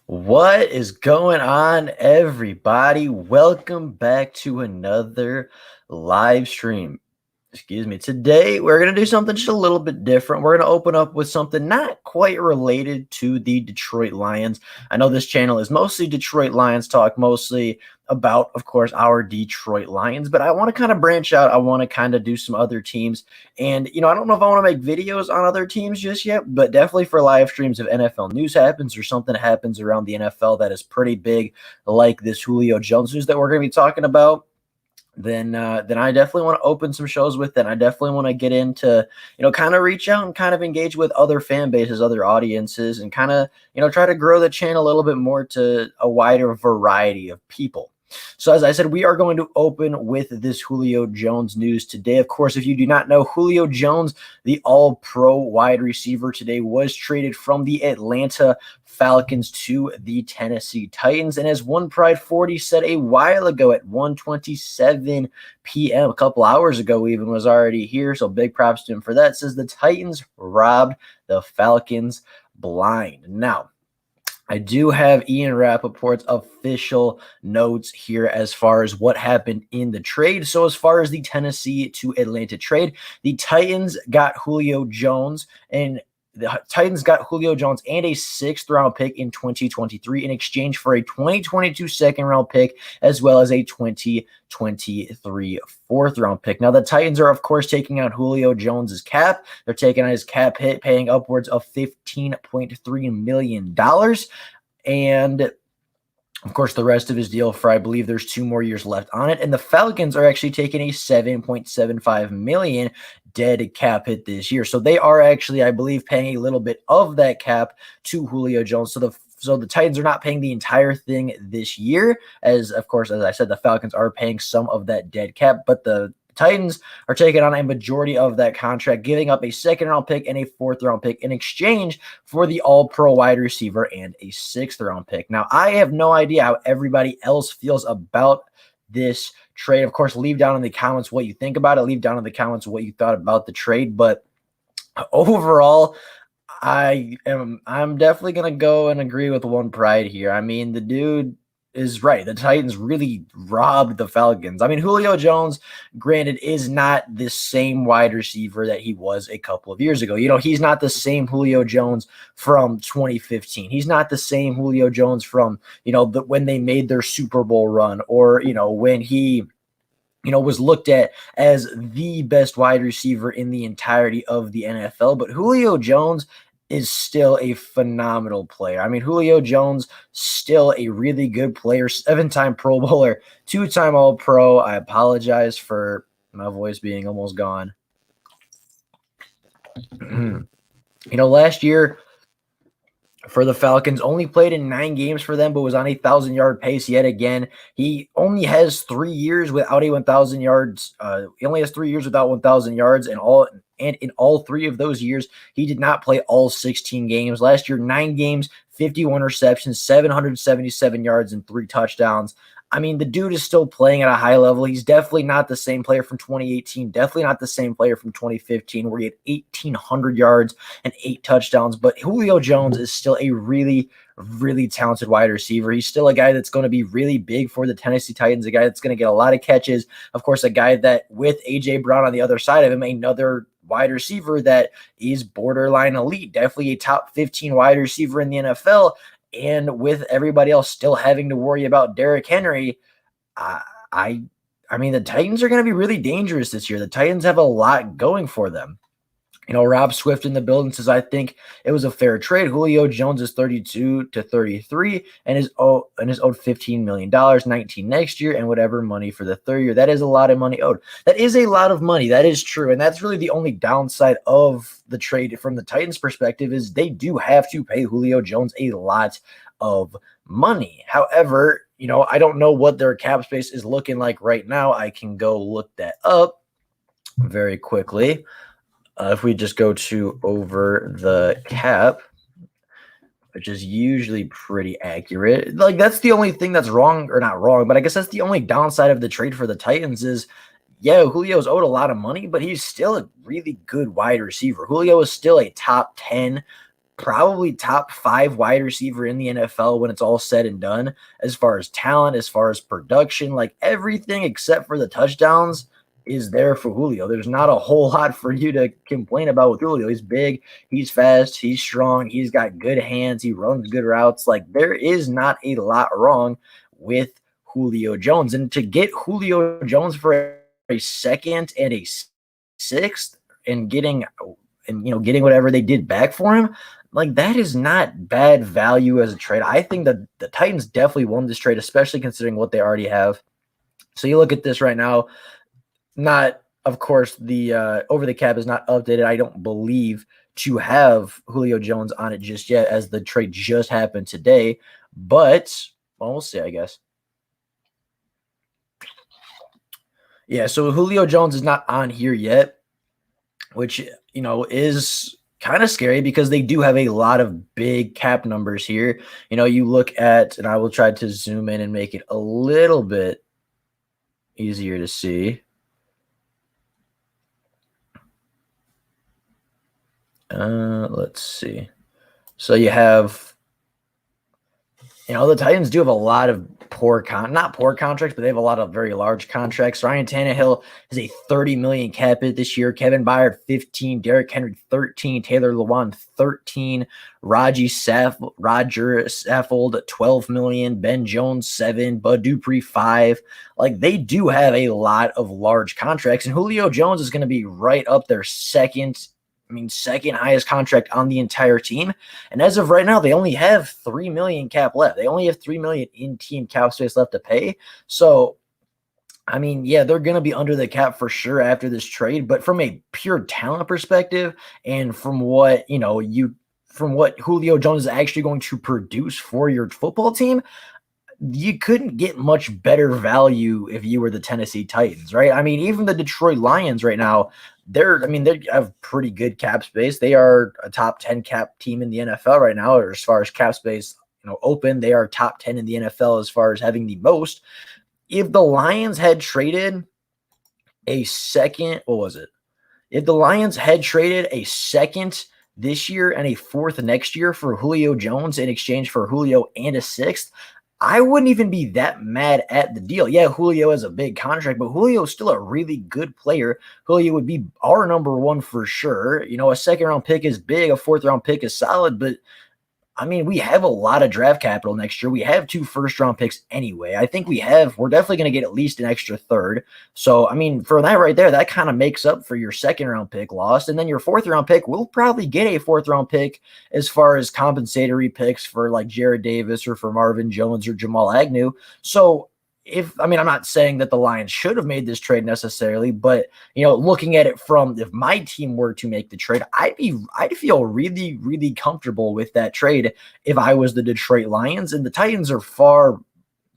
What is going on, everybody? Welcome back to another live stream. Excuse me. Today, we're going to do something just a little bit different. We're going to open up with something not quite related to the Detroit Lions. I know this channel is mostly Detroit Lions talk, mostly about, of course, our Detroit Lions, but I want to kind of branch out. I want to kind of do some other teams. And, I don't know if I want to make videos on other teams just yet, but definitely for live streams if NFL news happens or something happens around the NFL that is pretty big, like this Julio Jones news that we're going to be talking about, then I definitely want to open some shows with that. I definitely want to get into, kind of reach out and kind of engage with other fan bases, other audiences, and kind of, try to grow the channel a little bit more to a wider variety of people. So as I said, we are going to open with this Julio Jones news today. Of course, if you do not know, Julio Jones, the all-pro wide receiver today, was traded from the Atlanta Falcons to the Tennessee Titans. And as One Pride 40 said a while ago at 1:27 p.m., a couple hours ago even, was already here. So big props to him for that. It says the Titans robbed the Falcons blind. Now, I do have Ian Rappaport's official notes here as far as what happened in the trade. So as far as the Tennessee to Atlanta trade, the Titans got Julio Jones and a 6th round pick in 2023 in exchange for a 2022 second round pick, as well as a 2023 4th round pick. Now, the Titans are, of course, taking out Julio Jones's cap. They're taking on his cap hit, paying upwards of $15.3 million. And of course, the rest of his deal for, I believe there's 2 more years left on it. And the Falcons are actually taking a $7.75 million dead cap hit this year. So they are actually, I believe, paying a little bit of that cap to Julio Jones. So the Titans are not paying the entire thing this year, as of course, as I said, the Falcons are paying some of that dead cap, but the Titans are taking on a majority of that contract, giving up a 2nd round pick and a 4th round pick in exchange for the all-pro wide receiver and a 6th round pick. Now, I have no idea how everybody else feels about this trade. Of course, leave down in the comments what you think about it. Leave down in the comments what you thought about the trade. But overall, I'm definitely going to go and agree with One Pride here. I mean, the dude is right. The Titans really robbed the Falcons. I mean, Julio Jones, granted, is not the same wide receiver that he was a couple of years ago. He's not the same Julio Jones from 2015. He's not the same Julio Jones from, when they made their Super Bowl run, or, when he was looked at as the best wide receiver in the entirety of the NFL. But Julio Jones is still a phenomenal player. I mean, Julio Jones, still a really good player, 7-time Pro Bowler, 2-time All-Pro. I apologize for my voice being almost gone. Last year for the Falcons, only played in 9 games for them, but was on a 1,000-yard pace yet again. He only has 3 years without a 1,000 yards. He only has 3 years without 1,000 yards, and in all 3 of those years, he did not play all 16 games. Last year, 9 games, 51 receptions, 777 yards, and 3 touchdowns. I mean, the dude is still playing at a high level. He's definitely not the same player from 2018, definitely not the same player from 2015, where he had 1,800 yards and 8 touchdowns. But Julio Jones is still a really, really talented wide receiver. He's still a guy that's going to be really big for the Tennessee Titans, a guy that's going to get a lot of catches. Of course, a guy that, with A.J. Brown on the other side of him, another wide receiver that is borderline elite, definitely a top 15 wide receiver in the NFL. And with everybody else still having to worry about Derrick Henry, I mean, the Titans are going to be really dangerous this year. The Titans have a lot going for them. Rob Swift in the building says, I think it was a fair trade. Julio Jones is 32 to 33 and is owed $15 million, 19 next year, and whatever money for the 3rd year. That is a lot of money owed. That is a lot of money. That is true. And that's really the only downside of the trade from the Titans' perspective, is they do have to pay Julio Jones a lot of money. However, I don't know what their cap space is looking like right now. I can go look that up very quickly. If we just go to over the cap, which is usually pretty accurate. Like, that's the only thing that's wrong, or not wrong, but I guess that's the only downside of the trade for the Titans is, yeah, Julio's owed a lot of money, but he's still a really good wide receiver. Julio is still a top 10 probably top 5 wide receiver in the NFL when it's all said and done, as far as talent, as far as production, like everything except for the touchdowns is there for Julio. There's not a whole lot for you to complain about with Julio. He's big, he's fast, he's strong, he's got good hands, he runs good routes. Like there is not a lot wrong with Julio Jones. And to get Julio Jones for a second and a sixth and getting whatever they did back for him, like that is not bad value as a trade. I think that the Titans definitely won this trade, especially considering what they already have. So you look at this right now, not, of course, the over the cap is not updated. I don't believe to have Julio Jones on it just yet, as the trade just happened today. But well, we'll see, I guess. Yeah, so Julio Jones is not on here yet, which is kind of scary because they do have a lot of big cap numbers here. You look at, and I will try to zoom in and make it a little bit easier to see. Let's see. So you have, the Titans do have a lot of not poor contracts, but they have a lot of very large contracts. Ryan Tannehill has a $30 million cap hit this year. Kevin Byard, 15. Derrick Henry, 13. Taylor Lewan, 13. Roger Saffold, 12 million. Ben Jones, 7. Bud Dupree, 5. Like they do have a lot of large contracts, and Julio Jones is going to be right up there second highest contract on the entire team. And as of right now, they only have $3 million cap left. They only have $3 million in team cap space left to pay. So, yeah, they're going to be under the cap for sure after this trade. But from a pure talent perspective, and from what Julio Jones is actually going to produce for your football team, you couldn't get much better value if you were the Tennessee Titans, right? Even the Detroit Lions right now, they have pretty good cap space. They are a top 10 cap team in the NFL right now, or as far as cap space, open, they are top 10 in the NFL as far as having the most. If the Lions had traded a second, what was it? If the Lions had traded a second this year and a fourth next year for Julio Jones in exchange for Julio and a sixth, I wouldn't even be that mad at the deal. Yeah, Julio has a big contract, but Julio is still a really good player. Julio would be our number one for sure. A second-round pick is big. A fourth-round pick is solid, but we have a lot of draft capital next year. We have 2 first-round picks anyway. I think we're definitely going to get at least an extra third. So, for that right there, that kind of makes up for your second-round pick lost. And then your fourth-round pick, we'll probably get a fourth-round pick as far as compensatory picks for like Jared Davis or for Marvin Jones or Jamal Agnew. So, I'm not saying that the Lions should have made this trade necessarily, but looking at it from, if my team were to make the trade, I'd feel really, really comfortable with that trade if I was the Detroit Lions. And the Titans are far,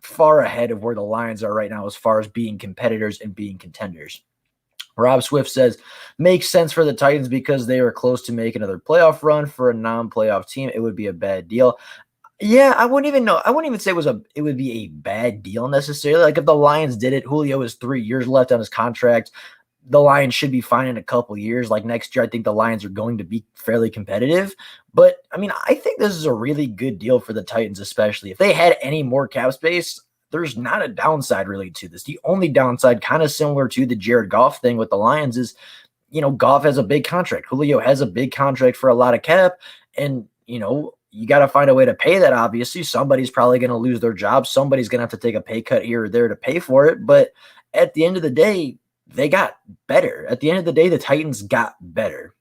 far ahead of where the Lions are right now as far as being competitors and being contenders. Rob Swift says, makes sense for the Titans because they are close to make another playoff run. For a non-playoff team, it would be a bad deal. Yeah, I wouldn't even say it would be a bad deal necessarily. Like if the Lions did it, Julio has 3 years left on his contract. The Lions should be fine in a couple years. Like next year, I think the Lions are going to be fairly competitive. But I think this is a really good deal for the Titans, especially if they had any more cap space. There's not a downside really to this. The only downside, kind of similar to the Jared Goff thing with the Lions, is Goff has a big contract. Julio has a big contract for a lot of cap, and you got to find a way to pay that. Obviously, somebody's probably going to lose their job. Somebody's going to have to take a pay cut here or there to pay for it. But at the end of the day, they got better. At the end of the day, the Titans got better.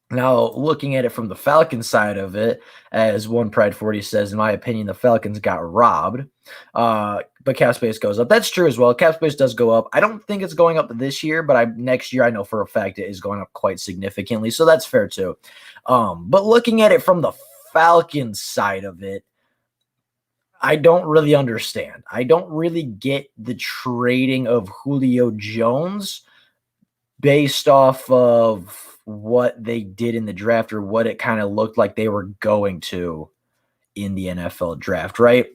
Now, looking at it from the Falcons side of it, as One Pride 40 says, in my opinion, the Falcons got robbed. But cap space goes up. That's true as well. Cap space does go up. I don't think it's going up this year, but next year I know for a fact it is going up quite significantly. So that's fair too. But looking at it from the Falcons side of it, I don't really understand. I don't really get the trading of Julio Jones based off of what they did in the draft or what it kind of looked like they were going to in the NFL draft, right?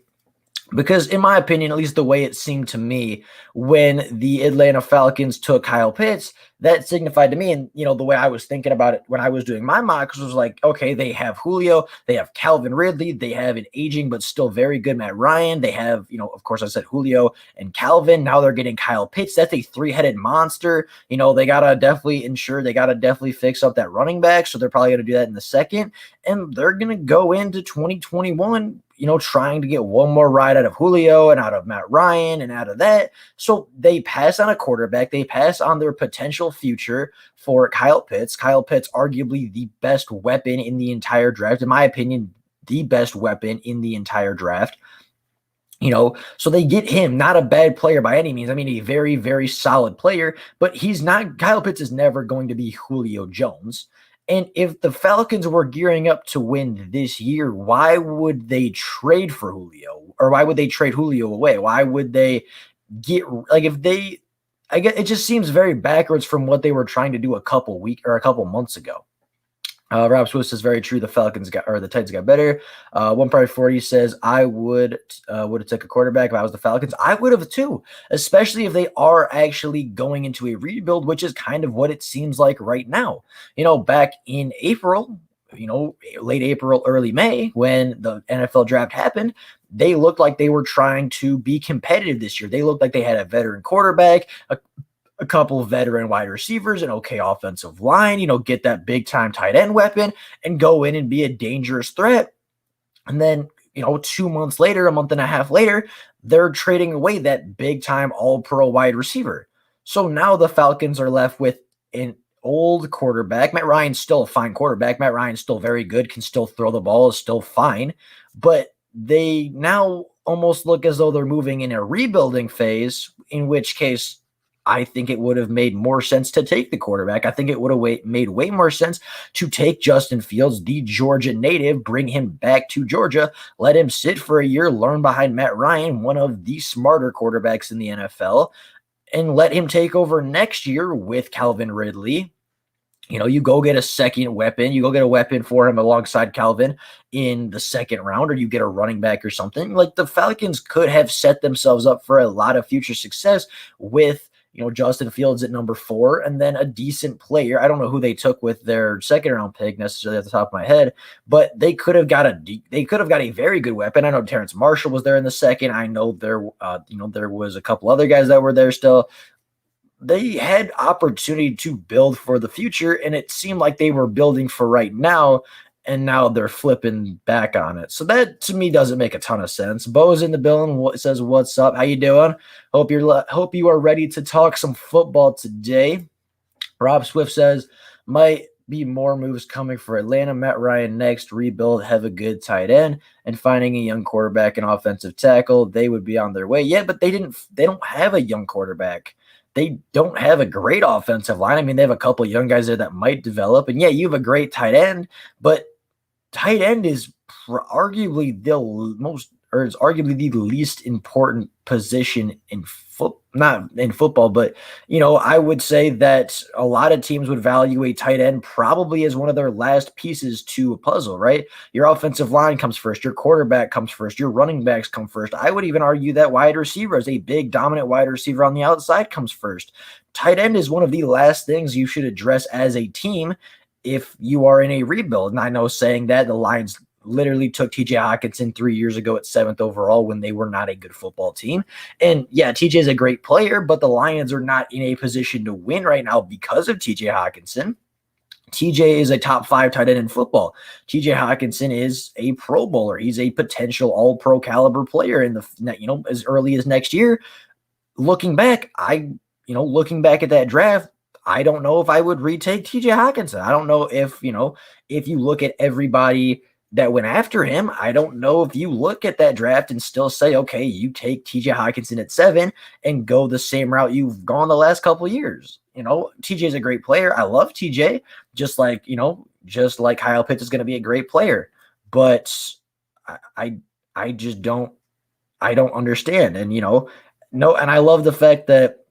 Because in my opinion, at least the way it seemed to me when the Atlanta Falcons took Kyle Pitts, that signified to me, and the way I was thinking about it when I was doing my mocks was like, okay, they have Julio, they have Calvin Ridley, they have an aging but still very good Matt Ryan, they have, of course I said Julio and Calvin. Now they're getting Kyle Pitts. That's a three-headed monster. They gotta definitely fix up that running back. So they're probably gonna do that in the second, and they're gonna go into 2021 trying to get one more ride out of Julio and out of Matt Ryan and out of that. So they pass on a quarterback. They pass on their potential future for Kyle Pitts. Kyle Pitts, arguably the best weapon in the entire draft. In my opinion, the best weapon in the entire draft. So they get him, not a bad player by any means. I mean, a very, very solid player, but Kyle Pitts is never going to be Julio Jones. And if the Falcons were gearing up to win this year, why would they trade for Julio? Or why would they trade Julio away? Why would they I guess it just seems very backwards from what they were trying to do a couple months ago. Rob Swiss says very true. The Titans got better. One Pride 40 says I would have took a quarterback if I was the Falcons. I would have too, especially if they are actually going into a rebuild, which is kind of what it seems like right now. Back in April, late April, early May, when the NFL draft happened, they looked like they were trying to be competitive this year. They looked like they had a veteran quarterback, a couple of veteran wide receivers, an okay offensive line, get that big time tight end weapon and go in and be a dangerous threat. And then, 2 months later, a month and a half later, they're trading away that big time all pro wide receiver. So now the Falcons are left with an old quarterback. Matt Ryan's still a fine quarterback. Matt Ryan's still very good, can still throw the ball, is still fine. But they now almost look as though they're moving in a rebuilding phase, in which case I think it would have made more sense to take the quarterback. I think it would have made way more sense to take Justin Fields, the Georgia native, bring him back to Georgia, let him sit for a year, learn behind Matt Ryan, one of the smarter quarterbacks in the NFL, and let him take over next year with Calvin Ridley. You go get a second weapon. You go get a weapon for him alongside Calvin in the second round, or you get a running back or something. Like the Falcons could have set themselves up for a lot of future success with Justin Fields at number 4, and then a decent player. I don't know who they took with their second round pick necessarily at the top of my head, but they could have got a very good weapon. I know Terrence Marshall was there in the second. I know there was a couple other guys that were there still. They had opportunity to build for the future, and it seemed like they were building for right now, and now they're flipping back on it. So that to me doesn't make a ton of sense. Bo's in the building, says, "What's up? How you doing? Hope you are ready to talk some football today." Rob Swift says, "Might be more moves coming for Atlanta. Matt Ryan next, rebuild, have a good tight end, and finding a young quarterback and offensive tackle. They would be on their way." Yeah, but they don't have a young quarterback. They don't have a great offensive line. I mean, they have a couple of young guys there that might develop. And yeah, you have a great tight end, but tight end is arguably the least important position in not in football, but I would say that a lot of teams would value a tight end probably as one of their last pieces to a puzzle, right? Your offensive line comes first, your quarterback comes first, your running backs come first. I would even argue that wide receiver, as a big dominant wide receiver on the outside, comes first. Tight end is one of the last things you should address as a team if you are in a rebuild. And I know saying that the Lions literally took TJ Hawkinson 3 years ago at 7th overall when they were not a good football team. And yeah, TJ is a great player, but the Lions are not in a position to win right now because of TJ Hawkinson. TJ is a top 5 tight end in football. TJ Hawkinson is a Pro Bowler. He's a potential all-pro caliber player in the, as early as next year. Looking back at that draft, I don't know if I would retake TJ Hawkinson. I don't know if you look at everybody that went after him, I don't know if you look at that draft and still say, okay, you take TJ Hawkinson at 7 and go the same route you've gone the last couple of years. TJ is a great player. I love TJ, just like Kyle Pitts is going to be a great player. But I just don't understand. And, and I love the fact that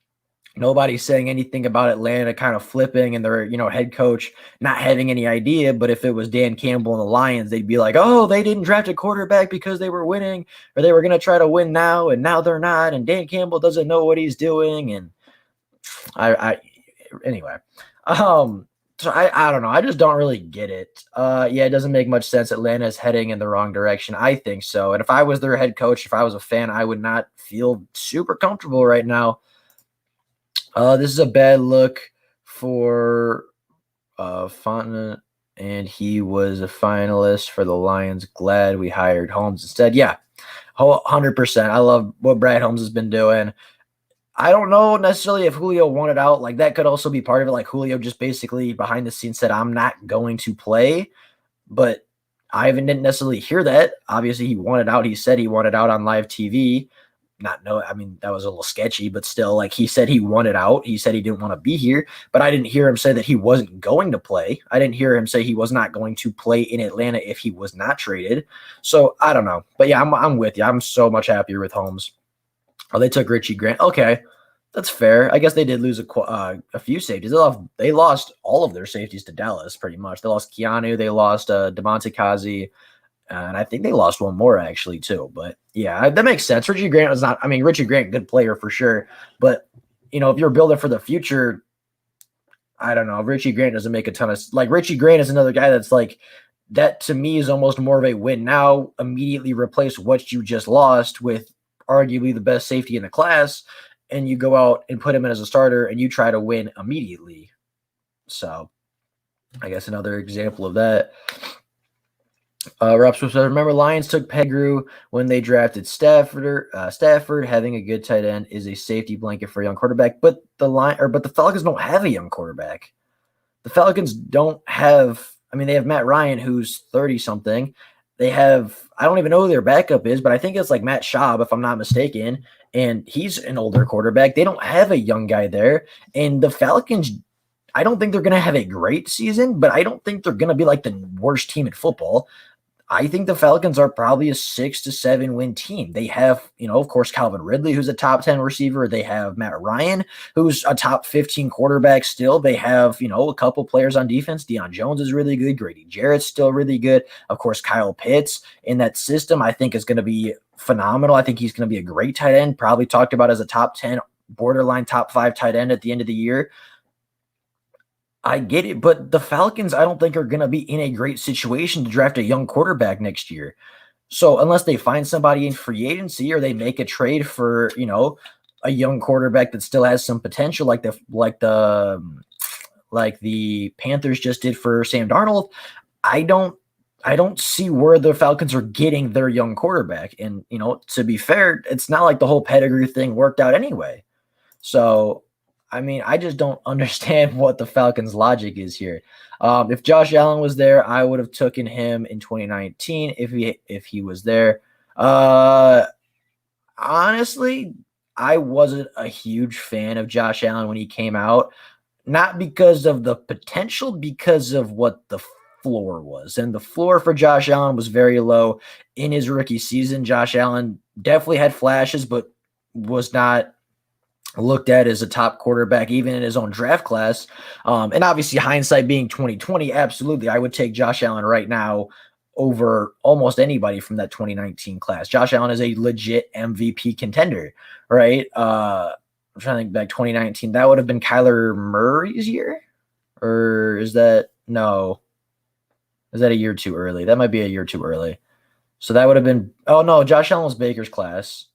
Nobody's saying anything about Atlanta kind of flipping and their, head coach not having any idea. But if it was Dan Campbell and the Lions, they'd be like, oh, they didn't draft a quarterback because they were winning, or they were going to try to win now, and now they're not. And Dan Campbell doesn't know what he's doing. And anyway, so I don't know. I just don't really get it. Yeah, it doesn't make much sense. Atlanta is heading in the wrong direction. I think so. And if I was their head coach, if I was a fan, I would not feel super comfortable right now. This is a bad look for Fontenot, and he was a finalist for the Lions. Glad we hired Holmes instead. Yeah, 100%. I love what Brad Holmes has been doing. I don't know necessarily if Julio wanted out. Like, that could also be part of it. Like, Julio just basically behind the scenes said, I'm not going to play. But I didn't necessarily hear that. Obviously, he wanted out. He said he wanted out on live TV. I mean, that was a little sketchy, but still, like, he said he wanted out. He said he didn't want to be here, but I didn't hear him say that he wasn't going to play. I didn't hear him say he was not going to play in Atlanta if he was not traded. So I don't know. But yeah, I'm with you. I'm so much happier with Holmes. Oh, they took Richie Grant. Okay, that's fair. I guess they did lose a few safeties. They lost all of their safeties to Dallas, pretty much. They lost Keanu. They lost DeMonte Kazi. And I think they lost one more actually too. But yeah, that makes sense. Richie Grant was not, I mean, Richie Grant, good player for sure. But, if you're building for the future, I don't know. Richie Grant doesn't make a ton of, like, Richie Grant is another guy that's like, that to me is almost more of a win now. Immediately replace what you just lost with arguably the best safety in the class. And you go out and put him in as a starter and you try to win immediately. So I guess another example of that. Rob Swift said, remember Lions took Pettigrew when they drafted Stafford. Stafford having a good tight end is a safety blanket for a young quarterback, but the Falcons don't have a young quarterback. The Falcons don't have. I mean, they have Matt Ryan, who's 30 something. They have. I don't even know who their backup is, but I think it's like Matt Schaub, if I'm not mistaken, and he's an older quarterback. They don't have a young guy there, and the Falcons. I don't think they're going to have a great season, but I don't think they're going to be like the worst team in football. I think the Falcons are probably a 6 to 7 win team. They have, of course, Calvin Ridley, who's a top 10 receiver. They have Matt Ryan, who's a top 15 quarterback still. They have, a couple players on defense. Deion Jones is really good. Grady Jarrett's still really good. Of course, Kyle Pitts in that system, I think, is going to be phenomenal. I think he's going to be a great tight end, probably talked about as a top 10, borderline top 5 tight end at the end of the year. I get it, but the Falcons, I don't think, are going to be in a great situation to draft a young quarterback next year. So unless they find somebody in free agency or they make a trade for, a young quarterback that still has some potential, like the Panthers just did for Sam Darnold, I don't see where the Falcons are getting their young quarterback. And, to be fair, it's not like the whole pedigree thing worked out anyway. So, I mean, I just don't understand what the Falcons' logic is here. If Josh Allen was there, I would have taken him in 2019 if he was there. Honestly, I wasn't a huge fan of Josh Allen when he came out, not because of the potential, because of what the floor was. And the floor for Josh Allen was very low in his rookie season. Josh Allen definitely had flashes, but was not looked at as a top quarterback, even in his own draft class. And obviously hindsight being 2020, absolutely. I would take Josh Allen right now over almost anybody from that 2019 class. Josh Allen is a legit MVP contender, right? I'm trying to think back 2019. That would have been Kyler Murray's year? Or is that a year too early? That might be a year too early. So that would have been, oh no, Josh Allen was Baker's class.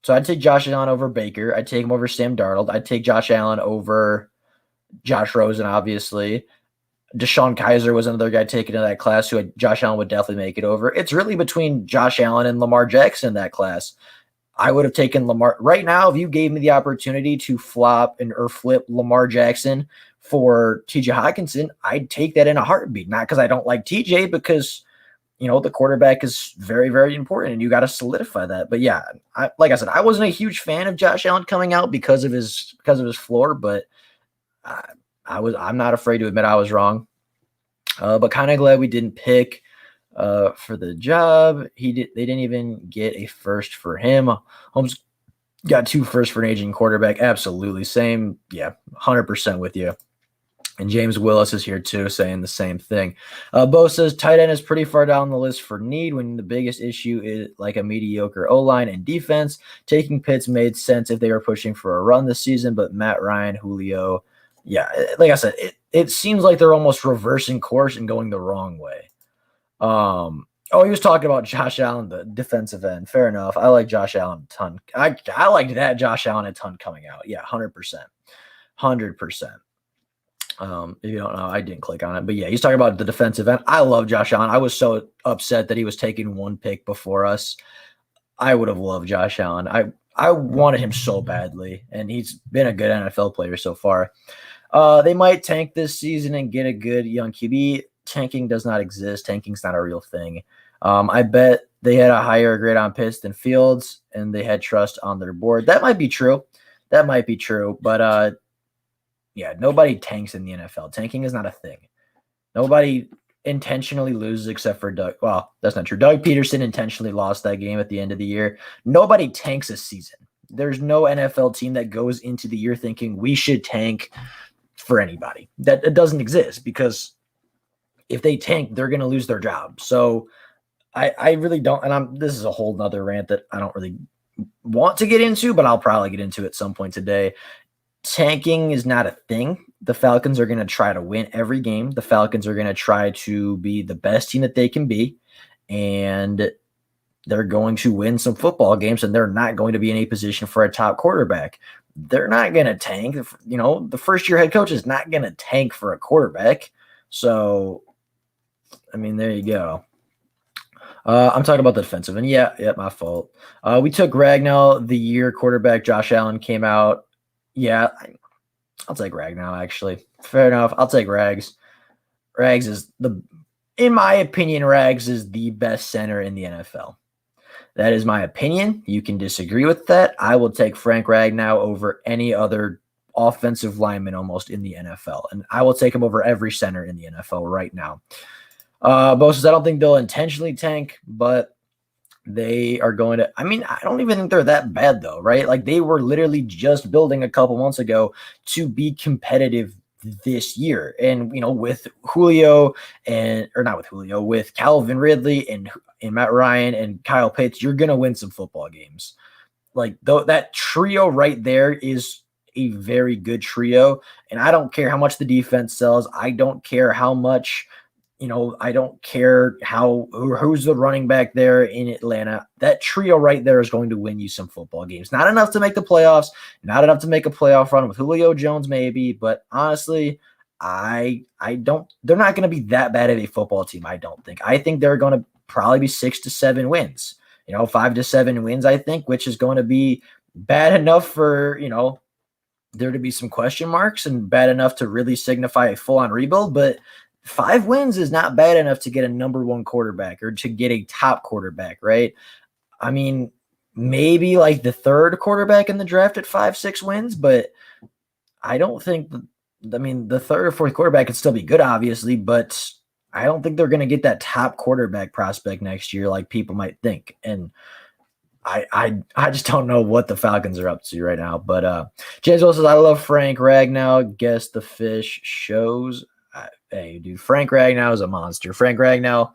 So I'd take Josh Allen over Baker. I'd take him over Sam Darnold. I'd take Josh Allen over Josh Rosen, obviously. Deshaun Kaiser was another guy taken in that class who Josh Allen would definitely make it over. It's really between Josh Allen and Lamar Jackson in that class. I would have taken Lamar. Right now, if you gave me the opportunity to flip Lamar Jackson for TJ Hawkinson, I'd take that in a heartbeat. Not because I don't like TJ, because the quarterback is very, very important, and you got to solidify that. But yeah, like I said, I wasn't a huge fan of Josh Allen coming out because of his floor, but I'm not afraid to admit I was wrong. But kind of glad we didn't pick for the job. They didn't even get a first for him. Holmes Got 2 firsts for an aging quarterback. Absolutely. Same. Yeah, 100% with you. And James Willis is here too, saying the same thing. Bo says tight end is pretty far down the list for need when the biggest issue is like a mediocre O-line and defense. Taking Pitts made sense if they were pushing for a run this season, but Matt Ryan, Julio, yeah, like I said, it seems like they're almost reversing course and going the wrong way. He was talking about Josh Allen, the defensive end. Fair enough. I like Josh Allen a ton. I liked that Josh Allen a ton coming out. Yeah, 100%. 100%. If you don't know, I didn't click on it, but yeah, he's talking about the defensive end. I love Josh Allen. I was so upset that he was taking 1 pick before us. I would have loved Josh Allen. I wanted him so badly, and he's been a good NFL player so far. They might tank this season and get a good young QB. Tanking does not exist. Tanking's not a real thing. I bet they had a higher grade on Pitts than Fields, and they had trust on their board. That might be true. But yeah, nobody tanks in the NFL. Tanking is not a thing. Nobody intentionally loses except for Doug. Well, that's not true. Doug Peterson intentionally lost that game at the end of the year. Nobody tanks a season. There's no NFL team that goes into the year thinking we should tank for anybody. That it doesn't exist, because if they tank, they're going to lose their job. So I really don't. And this is a whole nother rant that I don't really want to get into, but I'll probably get into at some point today. Tanking is not a thing. The Falcons are going to try to win every game. The Falcons are going to try to be the best team that they can be, and they're going to win some football games, and they're not going to be in a position for a top quarterback. They're not going to tank. You know, the first-year head coach is not going to tank for a quarterback. So, I mean, there you go. I'm talking about the defensive, and yeah, my fault. We took Ragnow the year quarterback Josh Allen came out. Yeah, I'll take Ragnow, actually. Fair enough. I'll take Rags. Rags is in my opinion, Rags is the best center in the NFL. That is my opinion. You can disagree with that. I will take Frank Ragnow over any other offensive lineman almost in the NFL. And I will take him over every center in the NFL right now. Bo says, I don't think they'll intentionally tank, but they are going to, I mean, I don't even think they're that bad though, right? Like they were literally just building a couple months ago to be competitive this year. And, you know, with Julio with Calvin Ridley and Matt Ryan and Kyle Pitts, you're going to win some football games. Like that trio right there is a very good trio. And I don't care how much the defense sells. I don't care how much, I don't care who's the running back there in Atlanta. That trio right there is going to win you some football games. Not enough to make the playoffs, not enough to make a playoff run with Julio Jones maybe, but honestly, they're not going to be that bad of a football team, I don't think. I think they're going to probably be 6 to 7 wins. 5 to 7 wins, I think, which is going to be bad enough for, there to be some question marks and bad enough to really signify a full-on rebuild, but 5 wins is not bad enough to get a number 1 quarterback or to get a top quarterback, right? I mean, maybe like the 3rd quarterback in the draft at 5-6 wins, but I don't think, the 3rd or 4th quarterback could still be good, obviously, but I don't think they're going to get that top quarterback prospect next year like people might think. And I just don't know what the Falcons are up to right now. But James Wilson says, I love Frank Ragnow. Guess the fish shows. Hey, dude, Frank Ragnow is a monster. Frank Ragnow,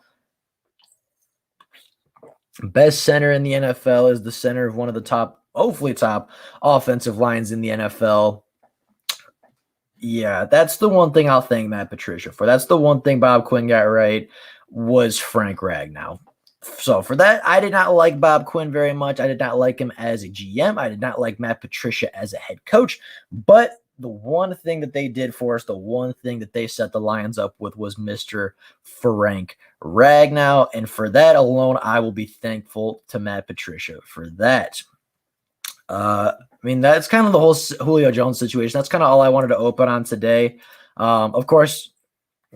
best center in the NFL, is the center of one of the hopefully top offensive lines in the NFL. Yeah, that's the one thing I'll thank Matt Patricia for. That's the one thing Bob Quinn got right, was Frank Ragnow. So for that, I did not like Bob Quinn very much. I did not like him as a GM. I did not like Matt Patricia as a head coach. But the one thing that they did for us, the one thing that they set the Lions up with, was Mr. Frank Ragnow. And for that alone, I will be thankful to Matt Patricia for that. That's kind of the whole Julio Jones situation. That's kind of all I wanted to open on today. Of course,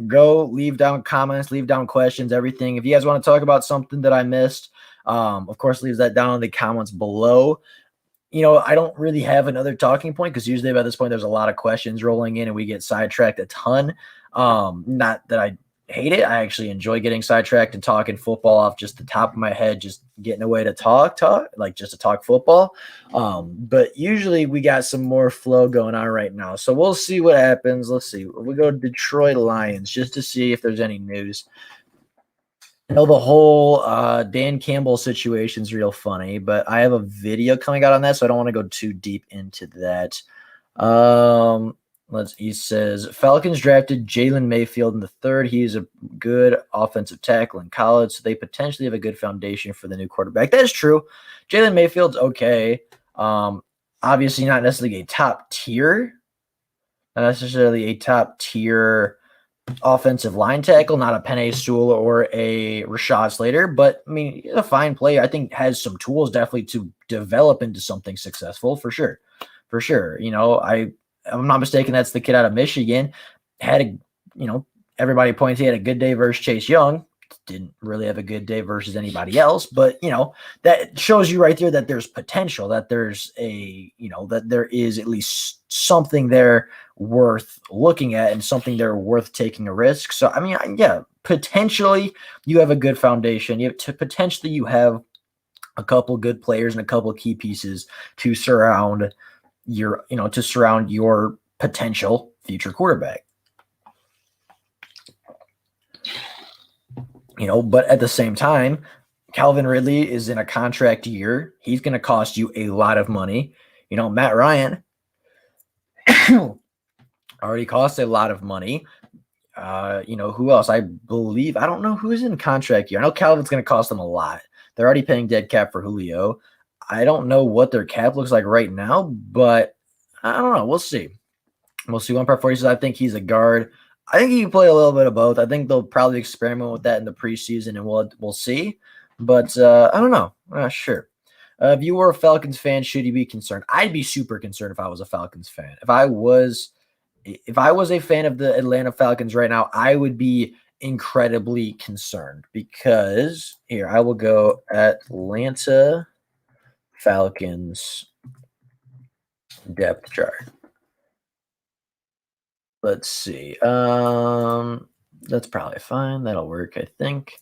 go leave down comments, leave down questions, everything. If you guys want to talk about something that I missed, of course, leave that down in the comments below. I don't really have another talking point because usually by this point there's a lot of questions rolling in and we get sidetracked a ton. Not that I hate it. I actually enjoy getting sidetracked and talking football off just the top of my head, just getting away to talk, like just to talk football. But usually we got some more flow going on right now. So we'll see what happens. Let's see. We go to Detroit Lions just to see if there's any news. The whole Dan Campbell situation is real funny, but I have a video coming out on that, so I don't want to go too deep into that. He says Falcons drafted Jalen Mayfield in the third. He's a good offensive tackle in college, so they potentially have a good foundation for the new quarterback. That is true. Jalen Mayfield's okay. Obviously not necessarily a top tier, offensive line tackle, not a Penei Sewell or a Rashad Slater, but I mean, he's a fine player. I think has some tools definitely to develop into something successful for sure. For sure. I'm not mistaken. That's the kid out of Michigan. Everybody points he had a good day versus Chase Young. Didn't really have a good day versus anybody else, but that shows you right there that there's potential, that there's that there is at least something there worth looking at and something there worth taking a risk. So, I mean, yeah, potentially you have a good foundation. You have a couple good players and a couple key pieces to surround your potential future quarterback. But at the same time, Calvin Ridley is in a contract year. He's going to cost you a lot of money. Matt Ryan already costs a lot of money. Who else? I don't know who's in contract year. I know Calvin's going to cost them a lot. They're already paying dead cap for Julio. I don't know what their cap looks like right now, but I don't know. We'll see. One part 40 says, I think he's a guard. I think he can play a little bit of both. I think they'll probably experiment with that in the preseason, and we'll see. But I don't know. I'm not sure. If you were a Falcons fan, should you be concerned? I'd be super concerned if I was a Falcons fan. If I was a fan of the Atlanta Falcons right now, I would be incredibly concerned because here I will go Atlanta Falcons depth chart. Let's see. That's probably fine. That'll work, I think.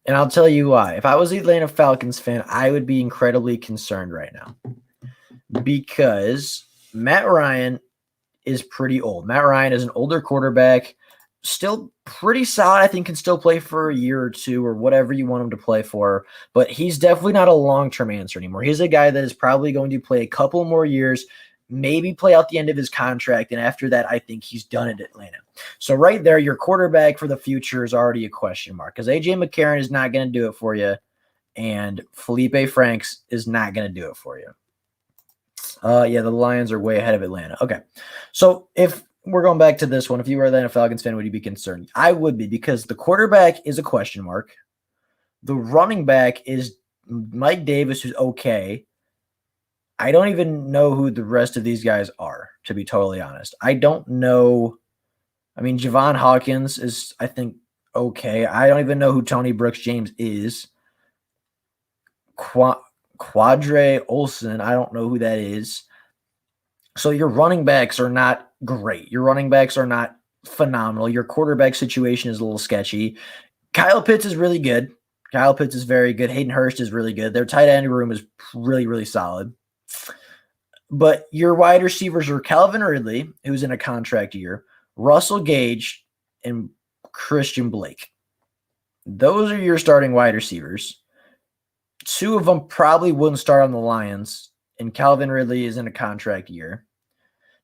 And I'll tell you why. If I was the Atlanta Falcons fan, I would be incredibly concerned right now because Matt Ryan is pretty old. Matt Ryan is an older quarterback, still pretty solid. I think can still play for a year or two or whatever you want him to play for, but he's definitely not a long-term answer anymore. He's a guy that is probably going to play a couple more years, maybe play out the end of his contract, and after that, I think he's done at Atlanta. So right there, your quarterback for the future is already a question mark because A.J. McCarron is not going to do it for you, and Felipe Franks is not going to do it for you. The Lions are way ahead of Atlanta. Okay, so if we're going back to this one, if you were an Atlanta Falcons fan, would you be concerned? I would be because the quarterback is a question mark. The running back is Mike Davis, who's okay. I don't even know who the rest of these guys are, to be totally honest. I don't know. I mean, Javon Hawkins is, I think, okay. I don't even know who Tony Brooks James is. Quadre Olson, I don't know who that is. So your running backs are not great. Your running backs are not phenomenal. Your quarterback situation is a little sketchy. Kyle Pitts is really good. Kyle Pitts is very good. Hayden Hurst is really good. Their tight end room is really, really solid. But your wide receivers are Calvin Ridley, who's in a contract year, Russell Gage, and Christian Blake. Those are your starting wide receivers. Two of them probably wouldn't start on the Lions, and Calvin Ridley is in a contract year.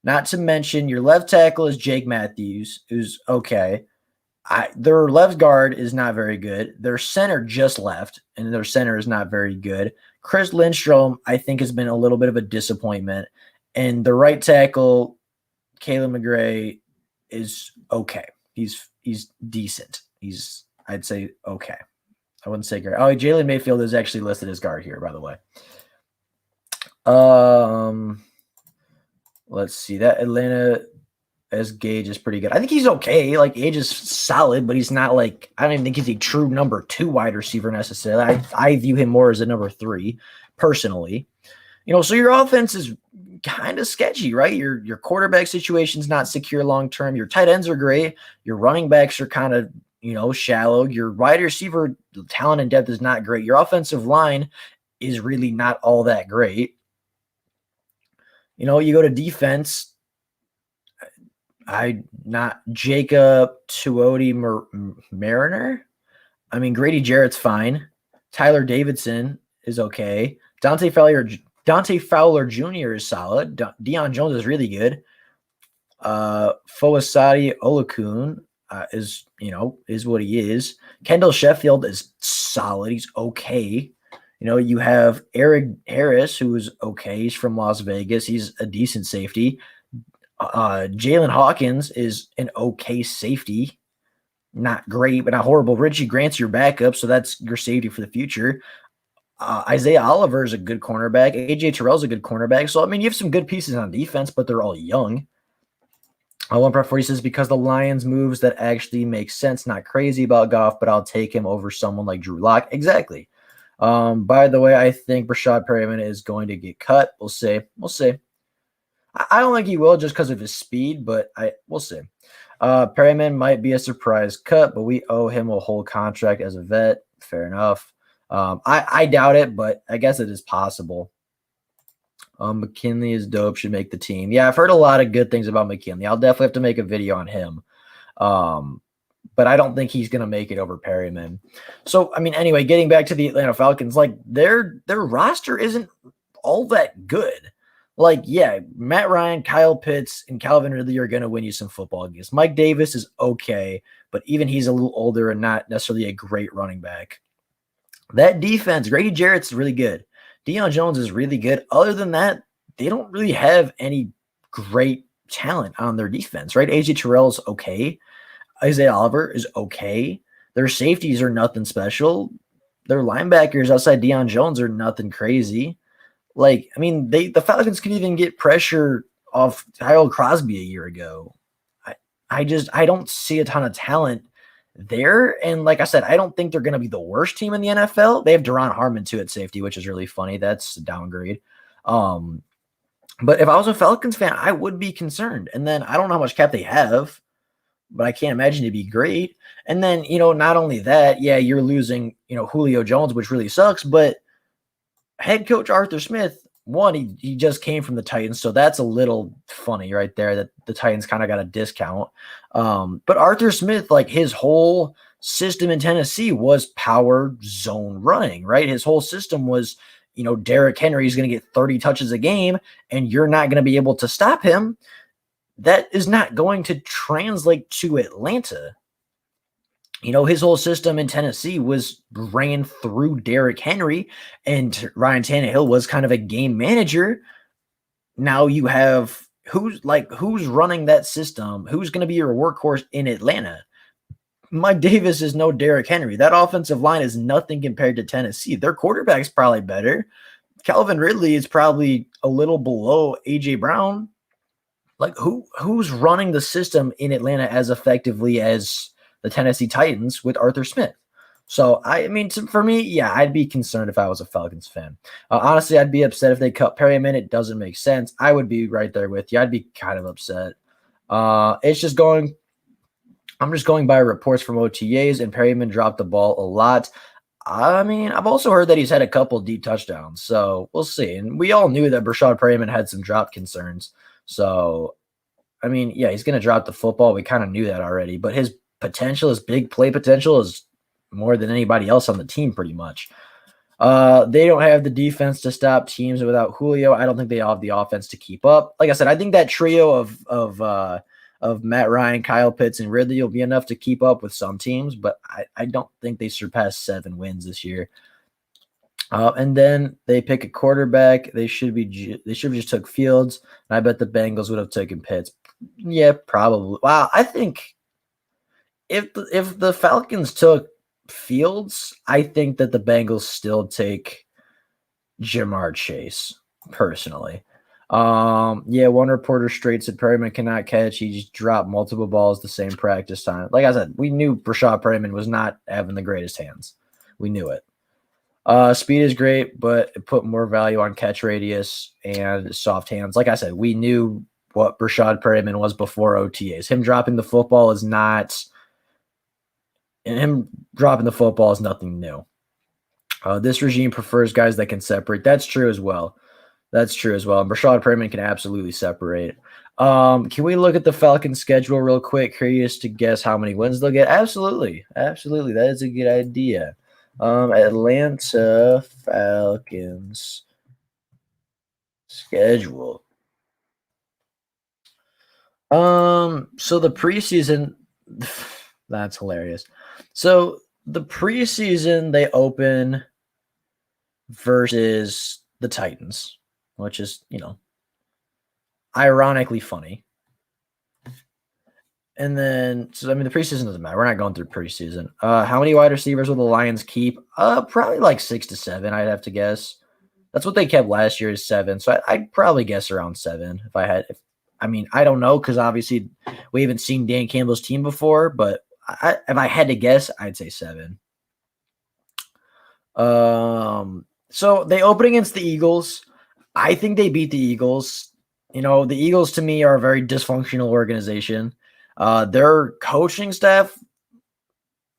Not to mention your left tackle is Jake Matthews, who's okay. Their left guard is not very good. Their center just left, and their center is not very good. Chris Lindstrom, I think, has been a little bit of a disappointment. And the right tackle, Caleb McGray, is okay. He's decent. I'd say okay. I wouldn't say great. Oh, Jalen Mayfield is actually listed as guard here, by the way. Let's see. That Atlanta as Gage is pretty good. I think he's okay. Like, Gage is solid, but he's not like, I don't even think he's a true number 2 wide receiver necessarily. I view him more as a number 3 personally. So your offense is kind of sketchy, right? Your quarterback situation's not secure long term. Your tight ends are great. Your running backs are kind of, shallow. Your wide receiver talent and depth is not great. Your offensive line is really not all that great. You go to defense. Not Jacob Tuodi Mariner. I mean, Grady Jarrett's fine. Tyler Davidson is okay. Dante Fowler Jr. is solid. Deion Jones is really good. Foasadi Olakun is what he is. Kendall Sheffield is solid. He's okay. You have Eric Harris, who's okay. He's from Las Vegas. He's a decent safety. Jalen Hawkins is an okay safety. Not great, but not horrible. Richie Grant's your backup, so that's your safety for the future. Isaiah Oliver is a good cornerback. AJ Terrell's a good cornerback. So, I mean, you have some good pieces on defense, but they're all young. One part 40 says, because the Lions moves that actually make sense. Not crazy about Goff, but I'll take him over someone like Drew Lock. Exactly. By the way, I think Rashad Perriman is going to get cut. We'll see. I don't think he will just because of his speed, but we'll see. Perriman might be a surprise cut, but we owe him a whole contract as a vet. Fair enough. I doubt it, but I guess it is possible. McKinley is dope, should make the team. Yeah, I've heard a lot of good things about McKinley. I'll definitely have to make a video on him. But I don't think he's going to make it over Perriman. So, I mean, anyway, getting back to the Atlanta Falcons, like their roster isn't all that good. Like, yeah, Matt Ryan, Kyle Pitts, and Calvin Ridley are going to win you some football games. Mike Davis is okay, but even he's a little older and not necessarily a great running back. That defense, Grady Jarrett's really good. Deion Jones is really good. Other than that, they don't really have any great talent on their defense, right? AJ Terrell's okay. Isaiah Oliver is okay. Their safeties are nothing special. Their linebackers outside Deion Jones are nothing crazy. Like, I mean, the Falcons could even get pressure off Kyle Crosby a year ago. I don't see a ton of talent there. And like I said, I don't think they're going to be the worst team in the NFL. They have Duron Harmon too at safety, which is really funny. That's a downgrade. But if I was a Falcons fan, I would be concerned. And then I don't know how much cap they have, but I can't imagine it'd be great. And then, not only that, yeah, you're losing, Julio Jones, which really sucks, but head coach Arthur Smith, he just came from the Titans, so that's a little funny right there that the Titans kind of got a discount. But Arthur Smith, like his whole system in Tennessee was power zone running, right? His whole system was, Derrick Henry is going to get 30 touches a game, and you're not going to be able to stop him. That is not going to translate to Atlanta. His whole system in Tennessee ran through Derrick Henry, and Ryan Tannehill was kind of a game manager. Now you have who's running that system? Who's going to be your workhorse in Atlanta? Mike Davis is no Derrick Henry. That offensive line is nothing compared to Tennessee. Their quarterback's probably better. Calvin Ridley is probably a little below A.J. Brown. Like who's running the system in Atlanta as effectively as the Tennessee Titans with Arthur Smith? So, for me, yeah, I'd be concerned if I was a Falcons fan. Honestly, I'd be upset if they cut Perriman. It doesn't make sense. I would be right there with you. I'd be kind of upset. I'm just going by reports from OTAs, and Perriman dropped the ball a lot. I mean, I've also heard that he's had a couple deep touchdowns, so we'll see. And we all knew that Rashad Perriman had some drop concerns. So, I mean, yeah, he's going to drop the football. We kind of knew that already, but his big play potential is more than anybody else on the team pretty much. They don't have the defense to stop teams without Julio. I don't think they have the offense to keep up. Like I said, I think that trio of Matt Ryan, Kyle Pitts, and Ridley will be enough to keep up with some teams, but I don't think they surpass 7 wins this year. And then they pick a quarterback. They should have just took Fields, and I bet the Bengals would have taken Pitts. Yeah, probably. Wow, I think if the Falcons took Fields, I think that the Bengals still take Jamar Chase, personally. Yeah, one reporter straight said Perriman cannot catch. He just dropped multiple balls the same practice time. Like I said, we knew Rashad Perriman was not having the greatest hands. We knew it. Speed is great, but it put more value on catch radius and soft hands. Like I said, we knew what Rashad Perriman was before OTAs. Him dropping the football is not and him dropping the football is nothing new. This regime prefers guys that can separate. That's true as well. That's true as well. And Brashad Perriman can absolutely separate. Can we look at the Falcons schedule real quick? Curious to guess how many wins they'll get. Absolutely. Absolutely. That is a good idea. Atlanta Falcons schedule. So the preseason, that's hilarious. So the preseason they open versus the Titans, which is, ironically funny. And then, so I mean, the preseason doesn't matter. We're not going through preseason. How many wide receivers will the Lions keep? Probably like 6 to 7, I'd have to guess. That's what they kept last year is 7. So I'd probably guess around 7 if I had. I don't know because obviously we haven't seen Dan Campbell's team before, but if I had to guess, I'd say 7. So they open against the Eagles. I think they beat the Eagles. The Eagles to me are a very dysfunctional organization. Their coaching staff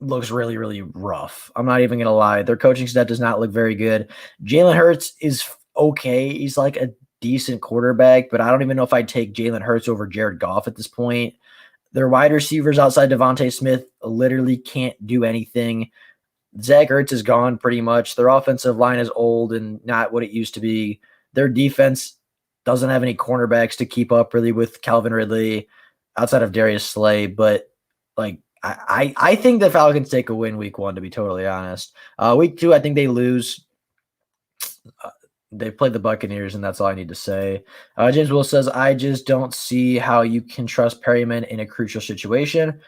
looks really, really rough. I'm not even going to lie. Their coaching staff does not look very good. Jalen Hurts is okay. He's like a decent quarterback, but I don't even know if I'd take Jalen Hurts over Jared Goff at this point. Their wide receivers outside Devontae Smith literally can't do anything. Zach Ertz is gone pretty much. Their offensive line is old and not what it used to be. Their defense doesn't have any cornerbacks to keep up really with Calvin Ridley outside of Darius Slay. But I think the Falcons take a win week 1, to be totally honest. Week 2, I think they lose. They played the Buccaneers, and that's all I need to say. James Will says, I just don't see how you can trust Perryman in a crucial situation.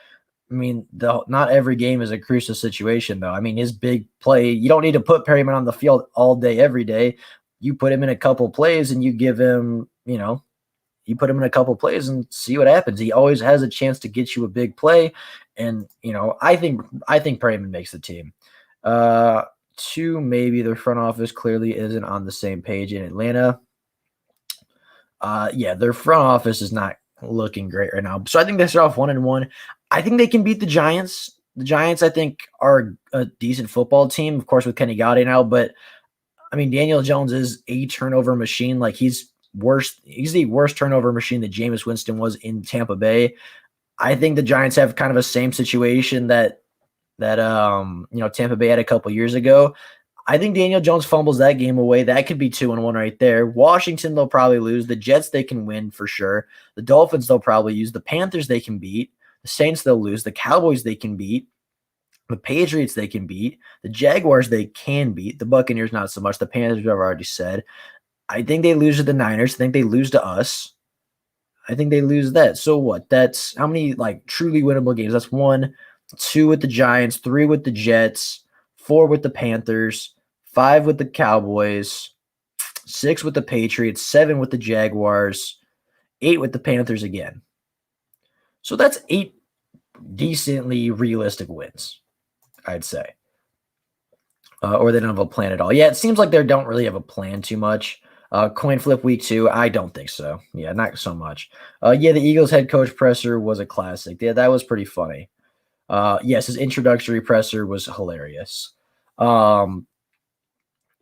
I mean, not every game is a crucial situation, though. I mean, his big play, you don't need to put Perryman on the field all day, every day. You put him in a couple plays and you give him, you put him in a couple plays and see what happens. He always has a chance to get you a big play. And, I think Perryman makes the team. 2, maybe their front office clearly isn't on the same page in Atlanta. Their front office is not looking great right now. So I think they start off 1-1. I think they can beat the Giants. The Giants, I think, are a decent football team, of course, with Kenny Golladay now. But I mean, Daniel Jones is a turnover machine. Like he's the worst turnover machine that Jameis Winston was in Tampa Bay. I think the Giants have kind of a same situation that Tampa Bay had a couple years ago. I think Daniel Jones fumbles that game away. That could be 2-1 right there. Washington, they'll probably lose. The Jets, they can win for sure. The Dolphins, they'll probably use. The Panthers, they can beat. The Saints, they'll lose. The Cowboys, they can beat. The Patriots, they can beat. The Jaguars, they can beat. The Buccaneers, not so much. The Panthers, I've already said. I think they lose to the Niners. I think they lose to us. I think they lose that. So what? That's how many truly winnable games? That's 1, 2 with the Giants, 3 with the Jets, 4 with the Panthers, 5 with the Cowboys, 6 with the Patriots, 7 with the Jaguars, 8 with the Panthers again. So that's 8 decently realistic wins, I'd say. Or they don't have a plan at all. Yeah, it seems like they don't really have a plan too much. Coin flip week 2, I don't think so. Yeah, not so much. The Eagles head coach presser was a classic. Yeah, that was pretty funny. Yes, his introductory presser was hilarious.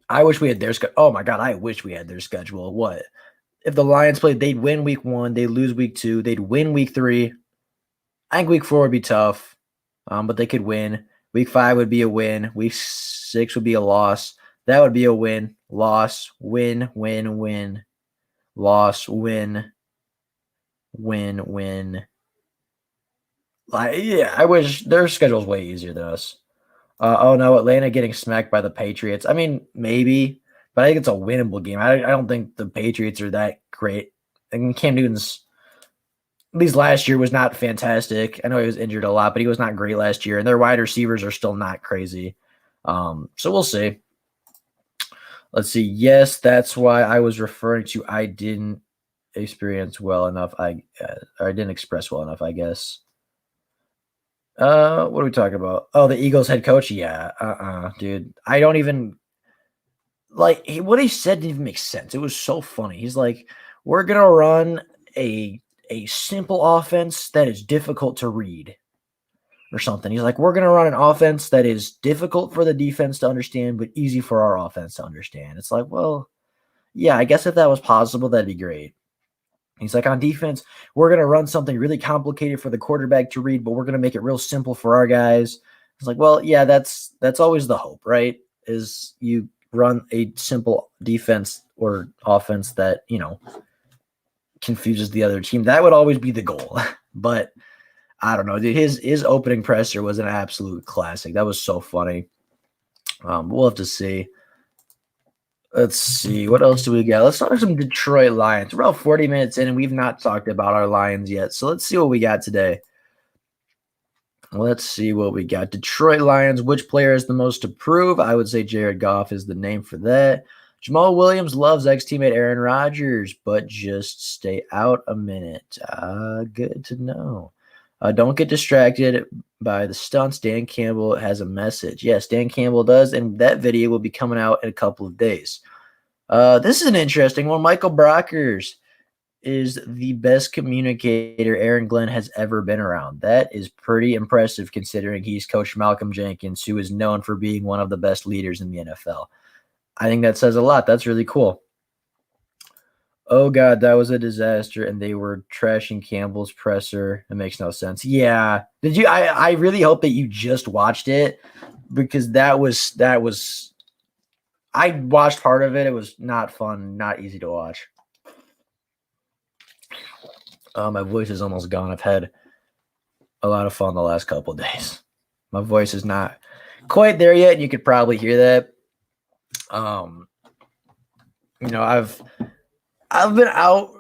I wish we had their schedule. Oh my God, I wish we had their schedule. What? If the Lions played, they'd win week 1, they'd lose week 2, they'd win week 3. I think week 4 would be tough, but they could win. Week 5 would be a win. Week 6 would be a loss. That would be a win, loss, win, win, win, loss, win, win, win. I wish their schedule's way easier than us. Oh no, Atlanta getting smacked by the Patriots. I mean, maybe, but I think it's a winnable game. I don't think the Patriots are that great. And Cam Newton's, at least last year, was not fantastic. I know he was injured a lot, but he was not great last year. And their wide receivers are still not crazy. So we'll see. Let's see. Yes, that's why I was referring to I didn't experience well enough. I didn't express well enough, I guess. What are we talking about? Oh, the Eagles head coach? Yeah. Dude. I don't even what he said didn't even make sense. It was so funny. He's like, we're gonna run a simple offense that is difficult to read. or something. He's like, we're going to run an offense that is difficult for the defense to understand, but easy for our offense to understand. It's like, well, yeah, I guess if that was possible, that'd be great. He's like, on defense, we're going to run something really complicated for the quarterback to read, but we're going to make it real simple for our guys. It's like, well, yeah, that's always the hope, right? Is you run a simple defense or offense that, confuses the other team. That would always be the goal. But I don't know, dude. His opening presser was an absolute classic. That was so funny. We'll have to see. Let's see. What else do we got? Let's talk some Detroit Lions. We're about 40 minutes in, and we've not talked about our Lions yet. So let's see what we got today. Let's see what we got. Detroit Lions. Which player is the most to prove? I would say Jared Goff is the name for that. Jamal Williams loves ex-teammate Aaron Rodgers, but just stay out a minute. Good to know. Don't get distracted by the stunts. Dan Campbell has a message. Yes, Dan Campbell does, and that video will be coming out in a couple of days. This is an interesting one. Michael Brockers is the best communicator Aaron Glenn has ever been around. That is pretty impressive considering he's coached Malcolm Jenkins, who is known for being one of the best leaders in the NFL. I think that says a lot. That's really cool. Oh, God, that was a disaster, and they were trashing Campbell's presser. It makes no sense. Yeah. Did you? I really hope that you just watched it because that was I watched part of it. It was not fun, not easy to watch. My voice is almost gone. I've had a lot of fun the last couple of days. My voice is not quite there yet, and you could probably hear that. I've been out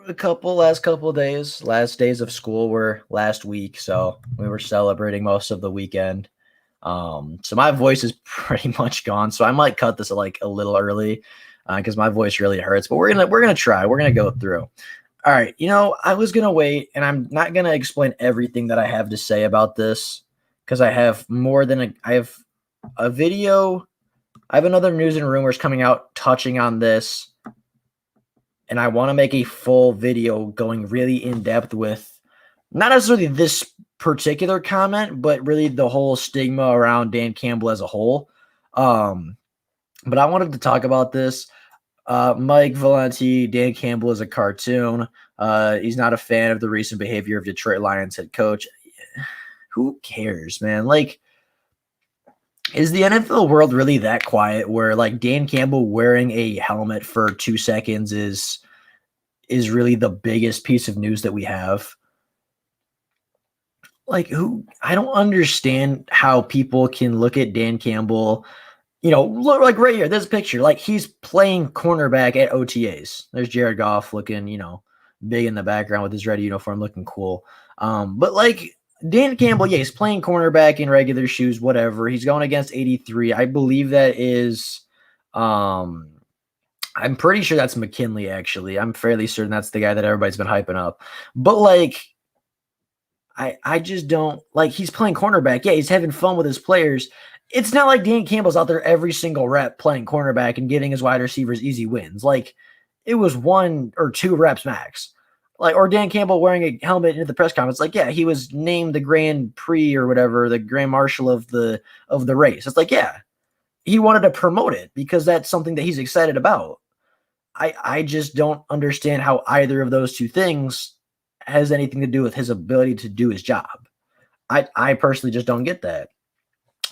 last couple of days. Last days of school were last week, so we were celebrating most of the weekend. So my voice is pretty much gone. So I might cut this like a little early because my voice really hurts. But we're gonna try. We're gonna go through. All right. I was gonna wait, and I'm not gonna explain everything that I have to say about this because I have I have a video. I have another news and rumors coming out touching on this. And I want to make a full video going really in depth with not necessarily this particular comment, but really the whole stigma around Dan Campbell as a whole. But I wanted to talk about this. Mike Valenti, Dan Campbell is a cartoon. He's not a fan of the recent behavior of Detroit Lions head coach. Who cares, man? Like, is the NFL world really that quiet where like Dan Campbell wearing a helmet for 2 seconds is really the biggest piece of news that we have? Like, I don't understand how people can look at Dan Campbell, look like right here, this picture, like he's playing cornerback at OTAs. There's Jared Goff looking, big in the background with his red uniform looking cool. But like, Dan Campbell, yeah, he's playing cornerback in regular shoes, whatever. He's going against 83. I believe that is, I'm pretty sure that's McKinley, actually. I'm fairly certain that's the guy that everybody's been hyping up. But, like, I just don't, like, he's playing cornerback. Yeah, he's having fun with his players. It's not like Dan Campbell's out there every single rep playing cornerback and giving his wide receivers easy wins. Like, it was 1 or 2 reps max. Like, or Dan Campbell wearing a helmet into the press conference. Like, yeah, he was named the Grand Prix or whatever, the Grand Marshal of the race. It's like, yeah, he wanted to promote it because that's something that he's excited about. I just don't understand how either of those two things has anything to do with his ability to do his job. I personally just don't get that.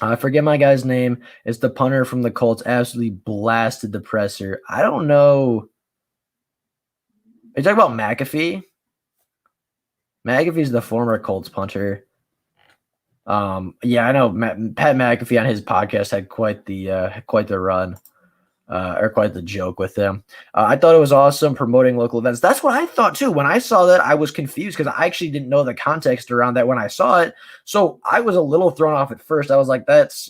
I forget my guy's name. It's the punter from the Colts. Absolutely blasted the presser. I don't know. Are you talking about McAfee? McAfee's the former Colts punter. Yeah, I know. Pat McAfee on his podcast had quite the run, or quite the joke with him. I thought it was awesome promoting local events. That's what I thought too. When I saw that, I was confused because I actually didn't know the context around that when I saw it. So I was a little thrown off at first. I was like, that's,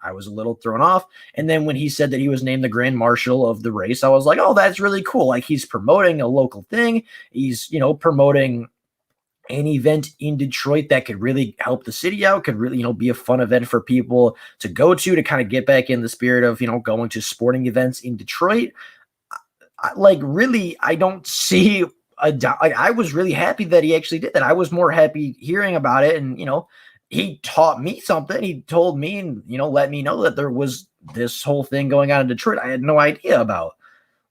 I was a little thrown off. And then when he said that he was named the Grand Marshal of the race, I was like, oh, that's really cool. Like, he's promoting a local thing. He's, promoting an event in Detroit that could really help the city out, could really, be a fun event for people to go to kind of get back in the spirit of, going to sporting events in Detroit. Really, I don't see I was really happy that he actually did that. I was more happy hearing about it and, he taught me something. He told me and, let me know that there was this whole thing going on in Detroit I had no idea about.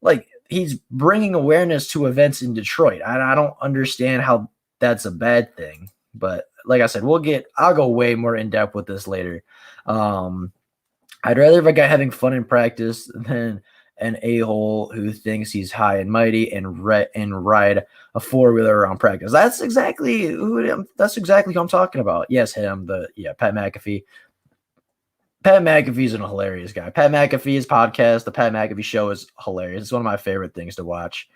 Like, he's bringing awareness to events in Detroit. I don't understand how that's a bad thing. But like I said, I'll go way more in depth with this later. I'd rather have a guy having fun in practice than an a-hole who thinks he's high and mighty and ride a four-wheeler around practice. That's exactly who I'm talking about. Yes, him, Pat McAfee. Pat McAfee's a hilarious guy. Pat McAfee's podcast, the Pat McAfee Show, is hilarious. It's one of my favorite things to watch.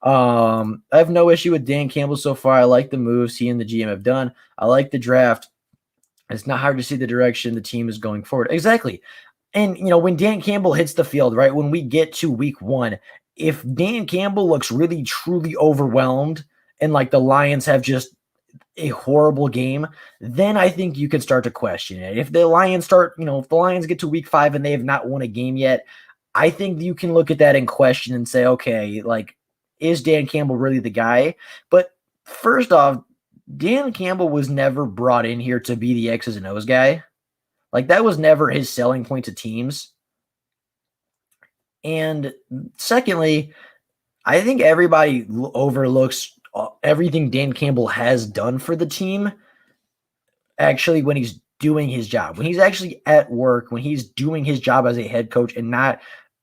I have no issue with Dan Campbell so far. I like the moves he and the GM have done. I like the draft. It's not hard to see the direction the team is going forward. Exactly. And, when Dan Campbell hits the field, right, when we get to week 1, if Dan Campbell looks really, truly overwhelmed and like the Lions have just a horrible game, then I think you can start to question it. If the Lions if the Lions get to week 5 and they have not won a game yet, I think you can look at that and question and say, okay, like, is Dan Campbell really the guy? But first off, Dan Campbell was never brought in here to be the X's and O's guy. Like, that was never his selling point to teams. And secondly, I think everybody overlooks everything Dan Campbell has done for the team actually when he's doing his job. When he's actually at work, when he's doing his job as a head coach and not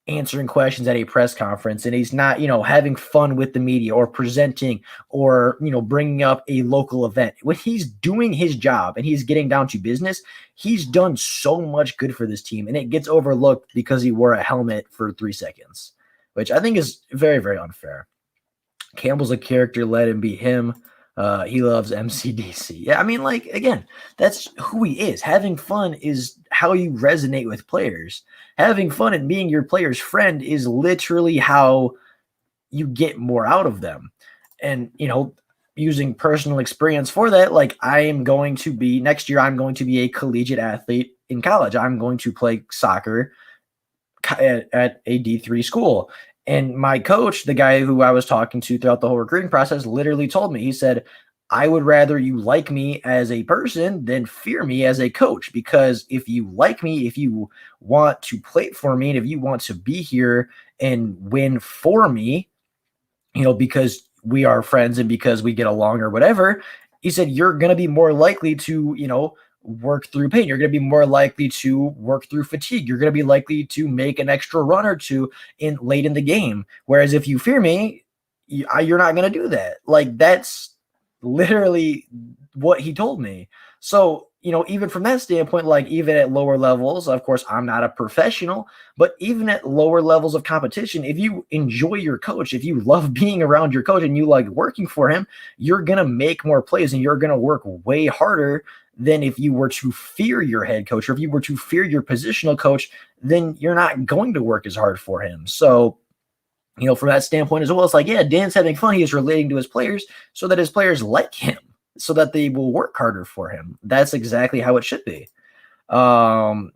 answering questions at a press conference, and he's not, having fun with the media or presenting or, bringing up a local event. When he's doing his job and he's getting down to business, he's done so much good for this team, and it gets overlooked because he wore a helmet for 3 seconds, which I think is very, very unfair. Campbell's a character, let him be him. He loves MCDC. Yeah, I mean, like, again, that's who he is. Having fun is how you resonate with players. Having fun and being your player's friend is literally how you get more out of them. And, using personal experience for that, like, next year, I'm going to be a collegiate athlete in college. I'm going to play soccer at a D3 school. And my coach, the guy who I was talking to throughout the whole recruiting process, literally told me, he said, I would rather you like me as a person than fear me as a coach, because if you like me, if you want to play for me, and if you want to be here and win for me, because we are friends and because we get along or whatever, he said, you're going to be more likely to, work through pain. You're going to be more likely to work through fatigue. You're going to be likely to make an extra run or two late in the game. Whereas if you fear me, you're not going to do that. Like, that's literally what he told me. So, even from that standpoint, like, even at lower levels, of course, I'm not a professional, but even at lower levels of competition, if you enjoy your coach, if you love being around your coach and you like working for him, you're going to make more plays and you're going to work way harder than if you were to fear your head coach, or if you were to fear your positional coach, then you're not going to work as hard for him. So, from that standpoint as well, it's like, yeah, Dan's having fun. He is relating to his players so that his players like him, so that they will work harder for him. That's exactly how it should be.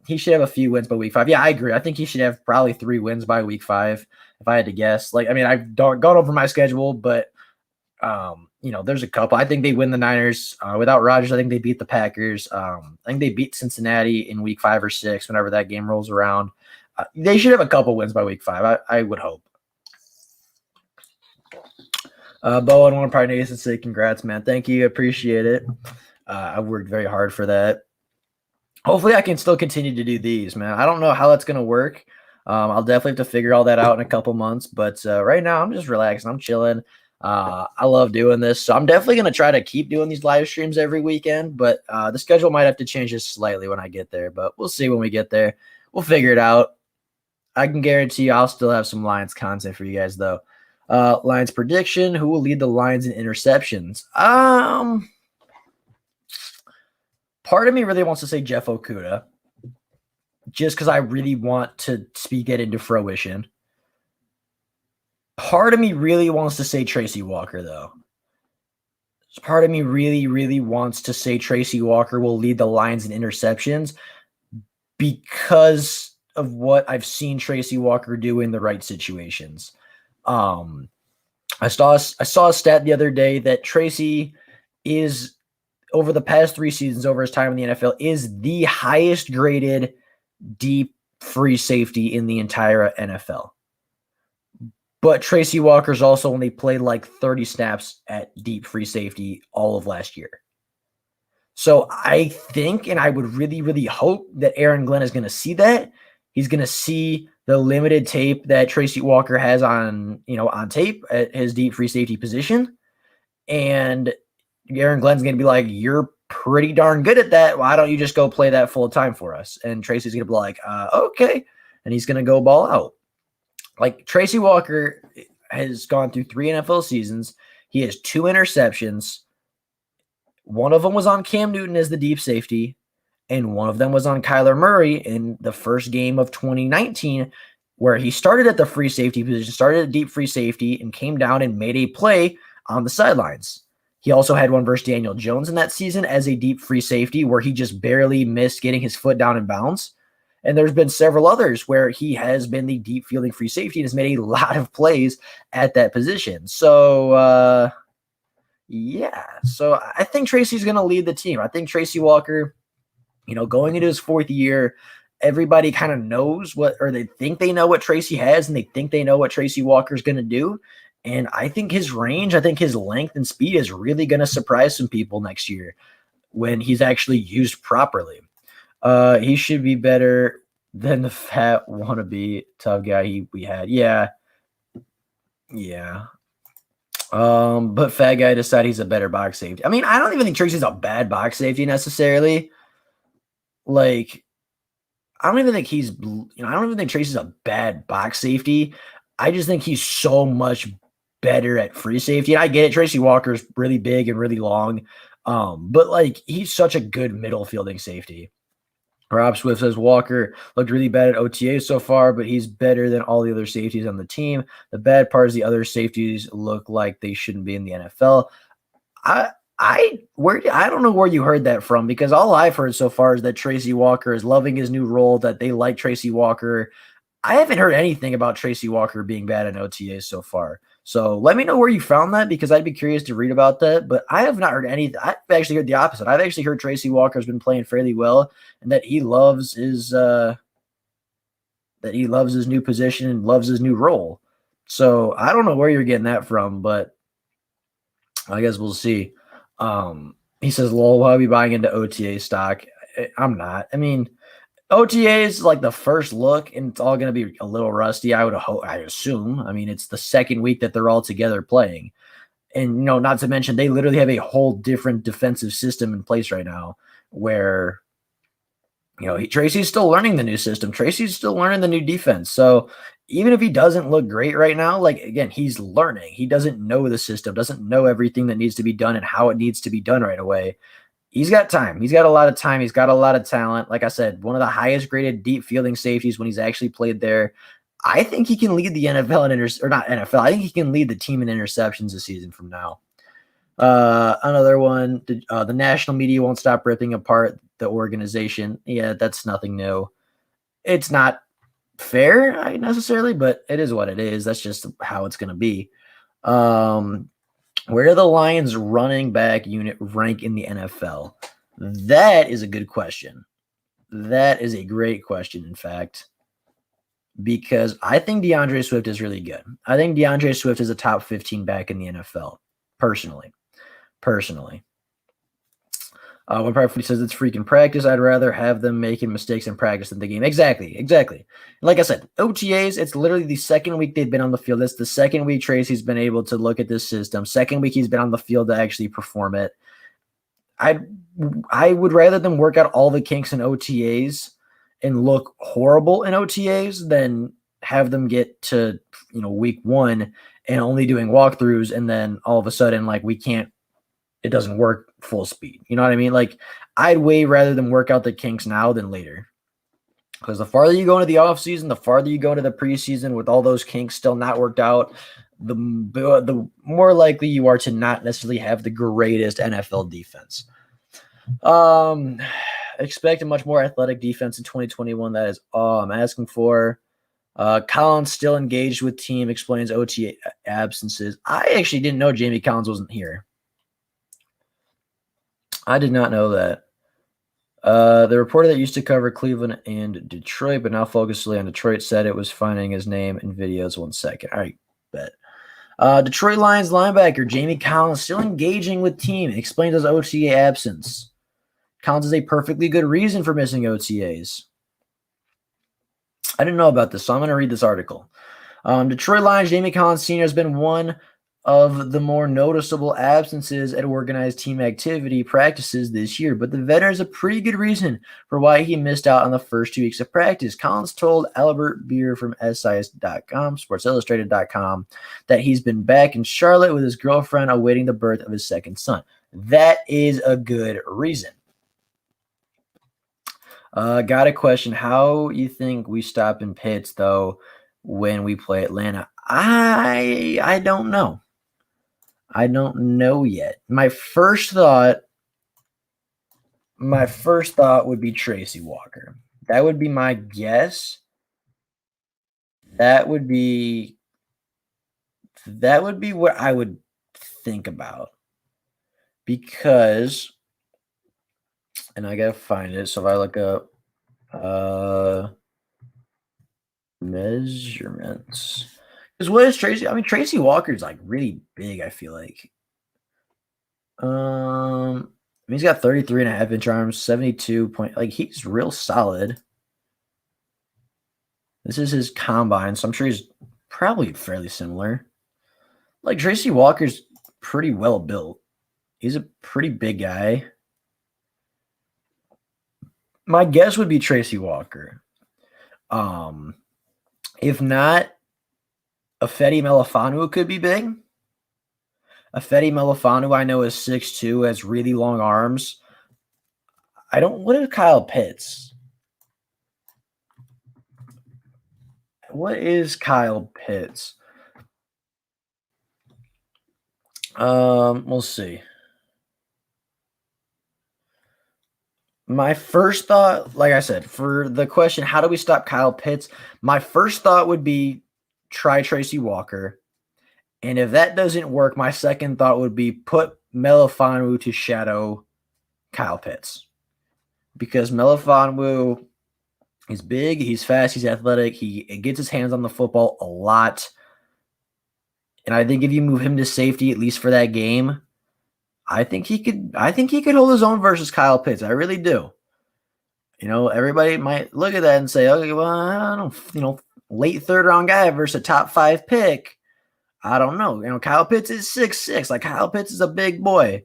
He should have a few wins by week 5. Yeah, I agree. I think he should have probably 3 wins by week 5, if I had to guess. Like, I mean, I've gone over my schedule, but there's a couple. I think they win the Niners. Without Rodgers, I think they beat the Packers. I think they beat Cincinnati in week 5 or 6, whenever that game rolls around. They should have a couple wins by week 5. I would hope. Bowen, one part Nathan say congrats, man. Thank you. Appreciate it. I've worked very hard for that. Hopefully I can still continue to do these, man. I don't know how that's going to work. I'll definitely have to figure all that out in a couple months, but right now I'm just relaxing. I'm chilling. I love doing this. So I'm definitely going to try to keep doing these live streams every weekend, but the schedule might have to change just slightly when I get there, but we'll see when we get there. We'll figure it out. I can guarantee you I'll still have some Lions content for you guys, though. Lions prediction: who will lead the Lions in interceptions? Part of me really wants to say Jeff Okudah, just because I really want to speak it into fruition. Part of me really wants to say Tracy Walker, though. Part of me really, really wants to say Tracy Walker will lead the Lions in interceptions because of what I've seen Tracy Walker do in the right situations. I saw a stat the other day that Tracy is over the past 3 seasons over his time in the NFL is the highest graded deep free safety in the entire NFL. But Tracy Walker's also only played like 30 snaps at deep free safety all of last year. So I think, and I would really, really hope that Aaron Glenn is going to see that. He's going to see the limited tape that Tracy Walker has on tape at his deep free safety position. And Aaron Glenn's going to be like, you're pretty darn good at that. Why don't you just go play that full time for us? And Tracy's going to be like, okay. And he's going to go ball out. Like, Tracy Walker has gone through 3 NFL seasons. He has 2 interceptions. One of them was on Cam Newton as the deep safety, and one of them was on Kyler Murray in the first game of 2019, where he started at the free safety position, started at deep free safety, and came down and made a play on the sidelines. He also had one versus Daniel Jones in that season as a deep free safety where he just barely missed getting his foot down in bounds. And there's been several others where he has been the deep fielding free safety and has made a lot of plays at that position. So, yeah. So I think Tracy's going to lead the team. I think Tracy Walker, going into his 4th year, everybody kind of knows they think they know what Tracy has, and they think they know what Tracy Walker's going to do. And I think his range, I think his length and speed is really going to surprise some people next year when he's actually used properly. He should be better than the fat wannabe tough guy we had. Yeah. But fat guy decided he's a better box safety. I mean, I don't even think Tracy's a bad box safety necessarily. Like, I don't even think Tracy's a bad box safety. I just think he's so much better at free safety. And I get it. Tracy Walker's really big and really long. But like, he's such a good middle fielding safety. Rob Swift says Walker looked really bad at OTA so far, but he's better than all the other safeties on the team. The bad part is the other safeties look like they shouldn't be in the NFL. I don't know where you heard that from, because all I've heard so far is that Tracy Walker is loving his new role, that they like Tracy Walker. I haven't heard anything about Tracy Walker being bad at OTAs so far. So let me know where you found that, because I'd be curious to read about that. But I have not heard anything. I've actually heard the opposite. I've actually heard Tracy Walker's been playing fairly well, and that he loves his new position and loves his new role. So I don't know where you're getting that from, but I guess we'll see. He says, lol, why are we buying into OTA stock? I'm not. I mean, OTA is like the first look, and it's all going to be a little rusty. I assume. I mean, it's the second week that they're all together playing. And, not to mention, they literally have a whole different defensive system in place right now where, Tracy's still learning the new system. Tracy's still learning the new defense. So even if he doesn't look great right now, like, again, he's learning. He doesn't know the system, doesn't know everything that needs to be done and how it needs to be done right away. He's got time. He's got a lot of time. He's got a lot of talent. Like I said, one of the highest graded deep fielding safeties when he's actually played there. I think he can lead the NFL not NFL. I think he can lead the team in interceptions this season from now. Another one, the national media won't stop ripping apart the organization. Yeah, that's nothing new. It's not fair necessarily, but it is what it is. That's just how it's going to be. Where do the Lions running back unit rank in the NFL? That is a good question. That is a great question, in fact, because I think DeAndre Swift is really good. I think DeAndre Swift is a top 15 back in the NFL, personally. When Parfait says it's freaking practice, I'd rather have them making mistakes in practice than the game. Exactly. Like I said, OTAs, it's literally the second week they've been on the field. It's the second week Tracy's been able to look at this system. Second week he's been on the field to actually perform it. I would rather them work out all the kinks in OTAs and look horrible in OTAs than have them get to, week 1 and only doing walkthroughs, and then all of a sudden, like, it doesn't work full speed. You know what I mean? Like, I'd way rather than work out the kinks now than later. Because the farther you go into the offseason, the farther you go into the preseason with all those kinks still not worked out, the more likely you are to not necessarily have the greatest NFL defense. Expect a much more athletic defense in 2021. That is all I'm asking for. Collins still engaged with team, explains OTA absences. I actually didn't know Jamie Collins wasn't here. I did not know that. The reporter that used to cover Cleveland and Detroit, but now focuses on Detroit, said it was finding his name in videos 1 second. All right, bet. Detroit Lions linebacker Jamie Collins still engaging with team. Explains his OTA absence. Collins is a perfectly good reason for missing OTAs. I didn't know about this, so I'm going to read this article. Detroit Lions Jamie Collins Sr. has been one of the more noticeable absences at organized team activity practices this year, but the veteran has a pretty good reason for why he missed out on the first 2 weeks of practice. Collins told Albert Beer from SIS.com, SportsIllustrated.com, that he's been back in Charlotte with his girlfriend awaiting the birth of his second son. That is a good reason. Got a question. How you think we stop in Pitts, though, when we play Atlanta? I don't know. I don't know yet. My first thought would be Tracy Walker. That would be my guess. That would be what I would think about. Because, and I gotta find it. So if I look up measurements. Because what is Tracy? I mean, Tracy Walker's like really big, I feel like. He's got 33.5-inch arms, 72 point. Like, he's real solid. This is his combine, so I'm sure he's probably fairly similar. Like, Tracy Walker's pretty well built. He's a pretty big guy. My guess would be Tracy Walker. If not, Ifeadi Melifonwu could be big. Ifeadi Melifonwu, I know, is 6'2", has really long arms. What is Kyle Pitts? What is Kyle Pitts? We'll see. My first thought, like I said, for the question, how do we stop Kyle Pitts? My first thought would be try Tracy Walker. And if that doesn't work, my second thought would be put Melifonwu to shadow Kyle Pitts. Because Melifonwu, he's big, he's fast, he's athletic, he gets his hands on the football a lot. And I think if you move him to safety, at least for that game, I think he could hold his own versus Kyle Pitts. I really do. Everybody might look at that and say, okay, well, I don't know, late third round guy versus a top 5 pick. I don't know. Kyle Pitts is 6'6". Like, Kyle Pitts is a big boy.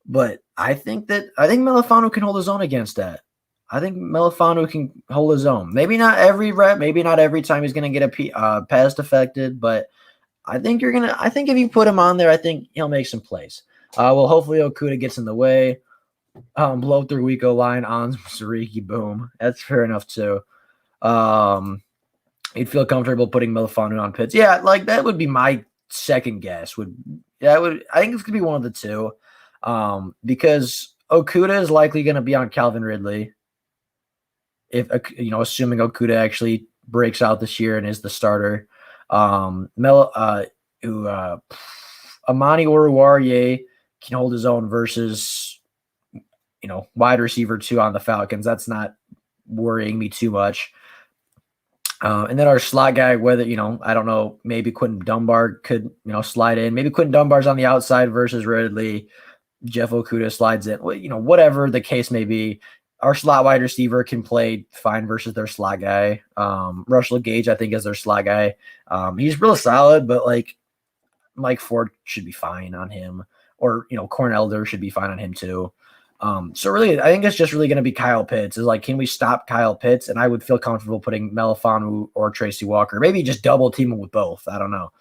But I think Melifonwu can hold his own against that. I think Melifonwu can hold his own. Maybe not every rep, maybe not every time he's going to get a pass deflected, but I think if you put him on there, I think he'll make some plays. Well, hopefully Okudah gets in the way. Blow through weak O-line on Sariki, boom. That's fair enough too. You'd feel comfortable putting Melifonwu on Pitts. Yeah, like that would be my second guess. I think it's gonna be one of the two. Because Okudah is likely gonna be on Calvin Ridley. If assuming Okudah actually breaks out this year and is the starter. Amani Oruwariye can hold his own versus wide receiver 2 on the Falcons. That's not worrying me too much. And then our slot guy, whether, I don't know, maybe Quentin Dunbar could, slide in. Maybe Quentin Dunbar's on the outside versus Ridley. Jeff Okudah slides in. Whatever the case may be, our slot wide receiver can play fine versus their slot guy. Russell Gage, I think, is their slot guy. He's real solid, but Mike Ford should be fine on him. Or, Corn Elder should be fine on him too. So really, I think it's just really going to be Kyle Pitts. Is like, can we stop Kyle Pitts? And I would feel comfortable putting Melifonwu or Tracy Walker. Maybe just double team him with both. I don't know.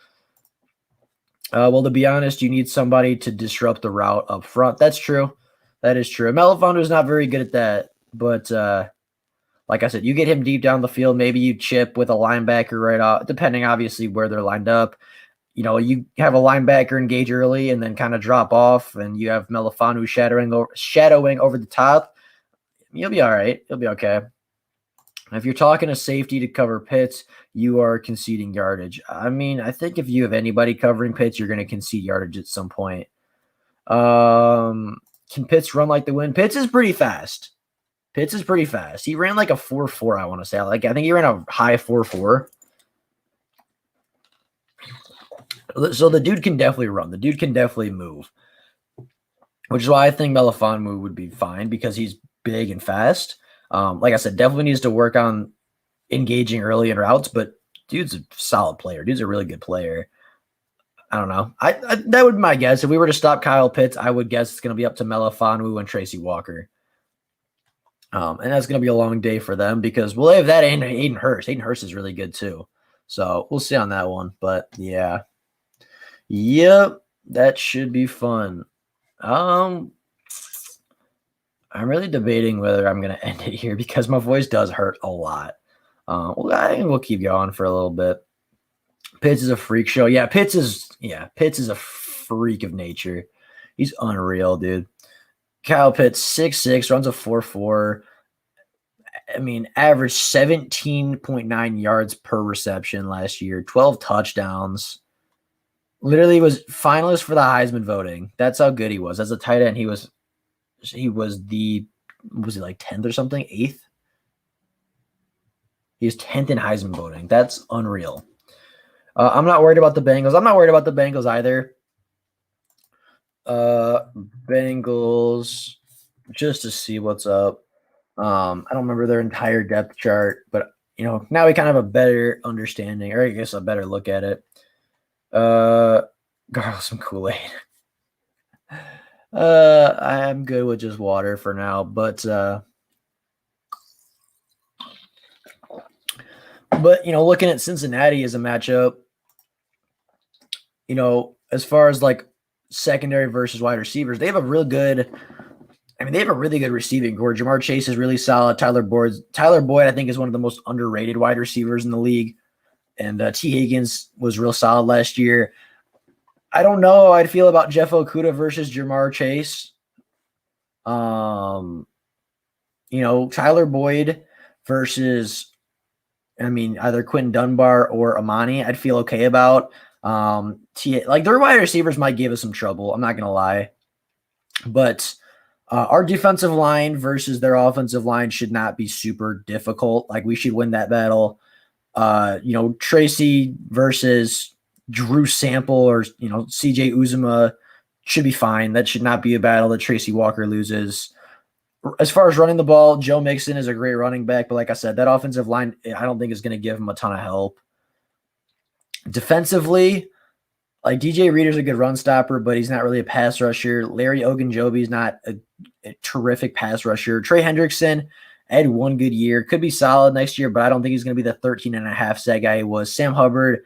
Well, to be honest, you need somebody to disrupt the route up front. That's true. That is true. Melifonwu is not very good at that. But like I said, you get him deep down the field. Maybe you chip with a linebacker right off, depending obviously where they're lined up. You have a linebacker engage early and then kind of drop off, and you have Melifonwu shadowing over the top. You'll be all right. You'll be okay. If you're talking a safety to cover Pitts, you are conceding yardage. I mean, I think if you have anybody covering Pitts, you're going to concede yardage at some point. Can Pitts run like the wind? Pitts is pretty fast. He ran like a 4.4, I want to say. Like, I think he ran a high 4.4. So the dude can definitely run. The dude can definitely move, which is why I think Melifonwu would be fine because he's big and fast. Like I said, definitely needs to work on engaging early in routes, but dude's a solid player. Dude's a really good player. I don't know. I that would be my guess. If we were to stop Kyle Pitts, I would guess it's going to be up to Melifonwu and Tracy Walker. And that's going to be a long day for them because they have that and Hayden Hurst. Hayden Hurst is really good too. So we'll see on that one. But yeah. Yep. That should be fun. I'm really debating whether I'm going to end it here because my voice does hurt a lot. Well, I think we'll keep going for a little bit. Pitts is a freak show. Yeah, Pitts is a freak of nature. He's unreal, dude. Kyle Pitts, 6'6", runs a 4.4. I mean, averaged 17.9 yards per reception last year, 12 touchdowns. Literally was finalist for the Heisman voting. That's how good he was. As a tight end, was he like 10th or something? 8th? He was 10th in Heisman voting. That's unreal. I'm not worried about the Bengals. I'm not worried about the Bengals either. Bengals, just to see what's up. I don't remember their entire depth chart, but now we kind of have a better understanding, or I guess a better look at it. Gargle some Kool-Aid. I'm good with just water for now, but looking at Cincinnati as a matchup, as far as like secondary versus wide receivers, they have a really good receiving core. Jamar Chase is really solid. Tyler Boyd, I think, is one of the most underrated wide receivers in the league. And T. Higgins was real solid last year. I don't know how I'd feel about Jeff Okudah versus Jamar Chase. Tyler Boyd versus, either Quentin Dunbar or Amani, I'd feel okay about. Their wide receivers might give us some trouble. I'm not going to lie. But our defensive line versus their offensive line should not be super difficult. Like, we should win that battle. Tracy versus Drew Sample or, CJ Uzuma should be fine. That should not be a battle that Tracy Walker loses. As far as running the ball, Joe Mixon is a great running back. But like I said, that offensive line, I don't think is going to give him a ton of help. Defensively, like DJ Reader's a good run stopper, but he's not really a pass rusher. Larry Ogunjobi's not a terrific pass rusher. Trey Hendrickson had one good year. Could be solid next year, but I don't think he's going to be the 13.5 sack guy he was. Sam Hubbard,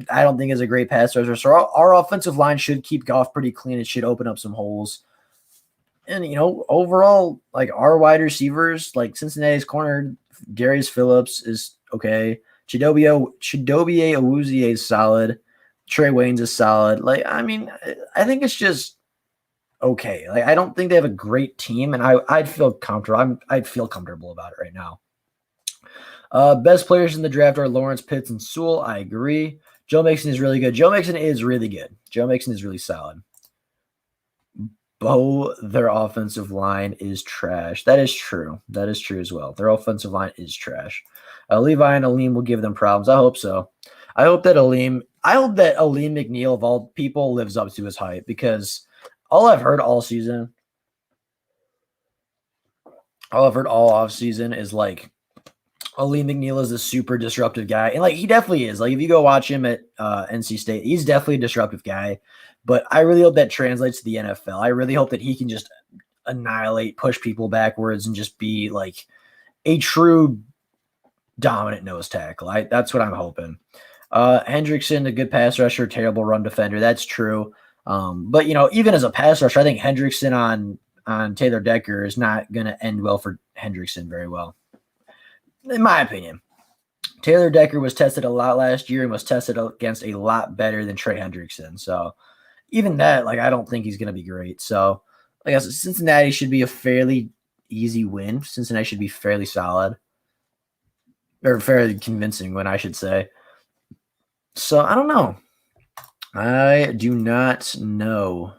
I don't think is a great pass rusher. So our offensive line should keep Goff pretty clean. It should open up some holes. And, overall, like, our wide receivers, like Cincinnati's corner, Darius Phillips is okay. Chidobe Awuzie is solid. Trey Waynes is solid. Like, I think it's just okay. Like, I don't think they have a great team, and I'd feel comfortable. I'd feel comfortable about it right now. Best players in the draft are Lawrence, Pitts, and Sewell. I agree. Joe Mixon is really good. Joe Mixon is really good. Joe Mixon is really solid. Their offensive line is trash. That is true. That is true as well. Their offensive line is trash. Levi and Aleem will give them problems. I hope so. I hope that Aleem McNeil, of all people, lives up to his hype, because all I've heard all offseason is like Aleem McNeil is a super disruptive guy. And like, he definitely is. Like, if you go watch him at NC State, he's definitely a disruptive guy. But I really hope that translates to the NFL. I really hope that he can just annihilate, push people backwards, and just be like a true dominant nose tackle. That's what I'm hoping. Hendrickson, a good pass rusher, terrible run defender. That's true. But even as a pass rusher, I think Hendrickson on Taylor Decker is not going to end well for Hendrickson very well, in my opinion. Taylor Decker was tested a lot last year and was tested against a lot better than Trey Hendrickson. So even that, like, I don't think he's going to be great. So I guess Cincinnati should be a fairly easy win. Cincinnati should be fairly solid, or fairly convincing win, I should say. So I don't know. I do not know.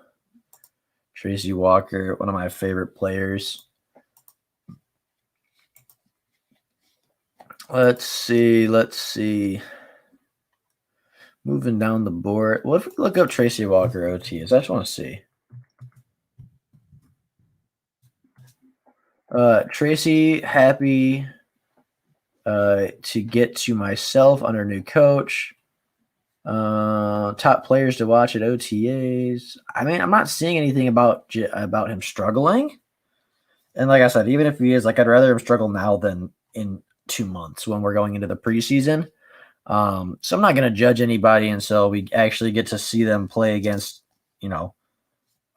Tracy Walker, one of my favorite players. Let's see. Moving down the board. What if we look up Tracy Walker OTs? I just want to see. Tracy, happy to get to myself under new coach. Top players to watch at OTAs. I mean, I'm not seeing anything about him struggling. And like I said, even if he is, like, I'd rather him struggle now than in 2 months when we're going into the preseason. So I'm not going to judge anybody until we actually get to see them play against,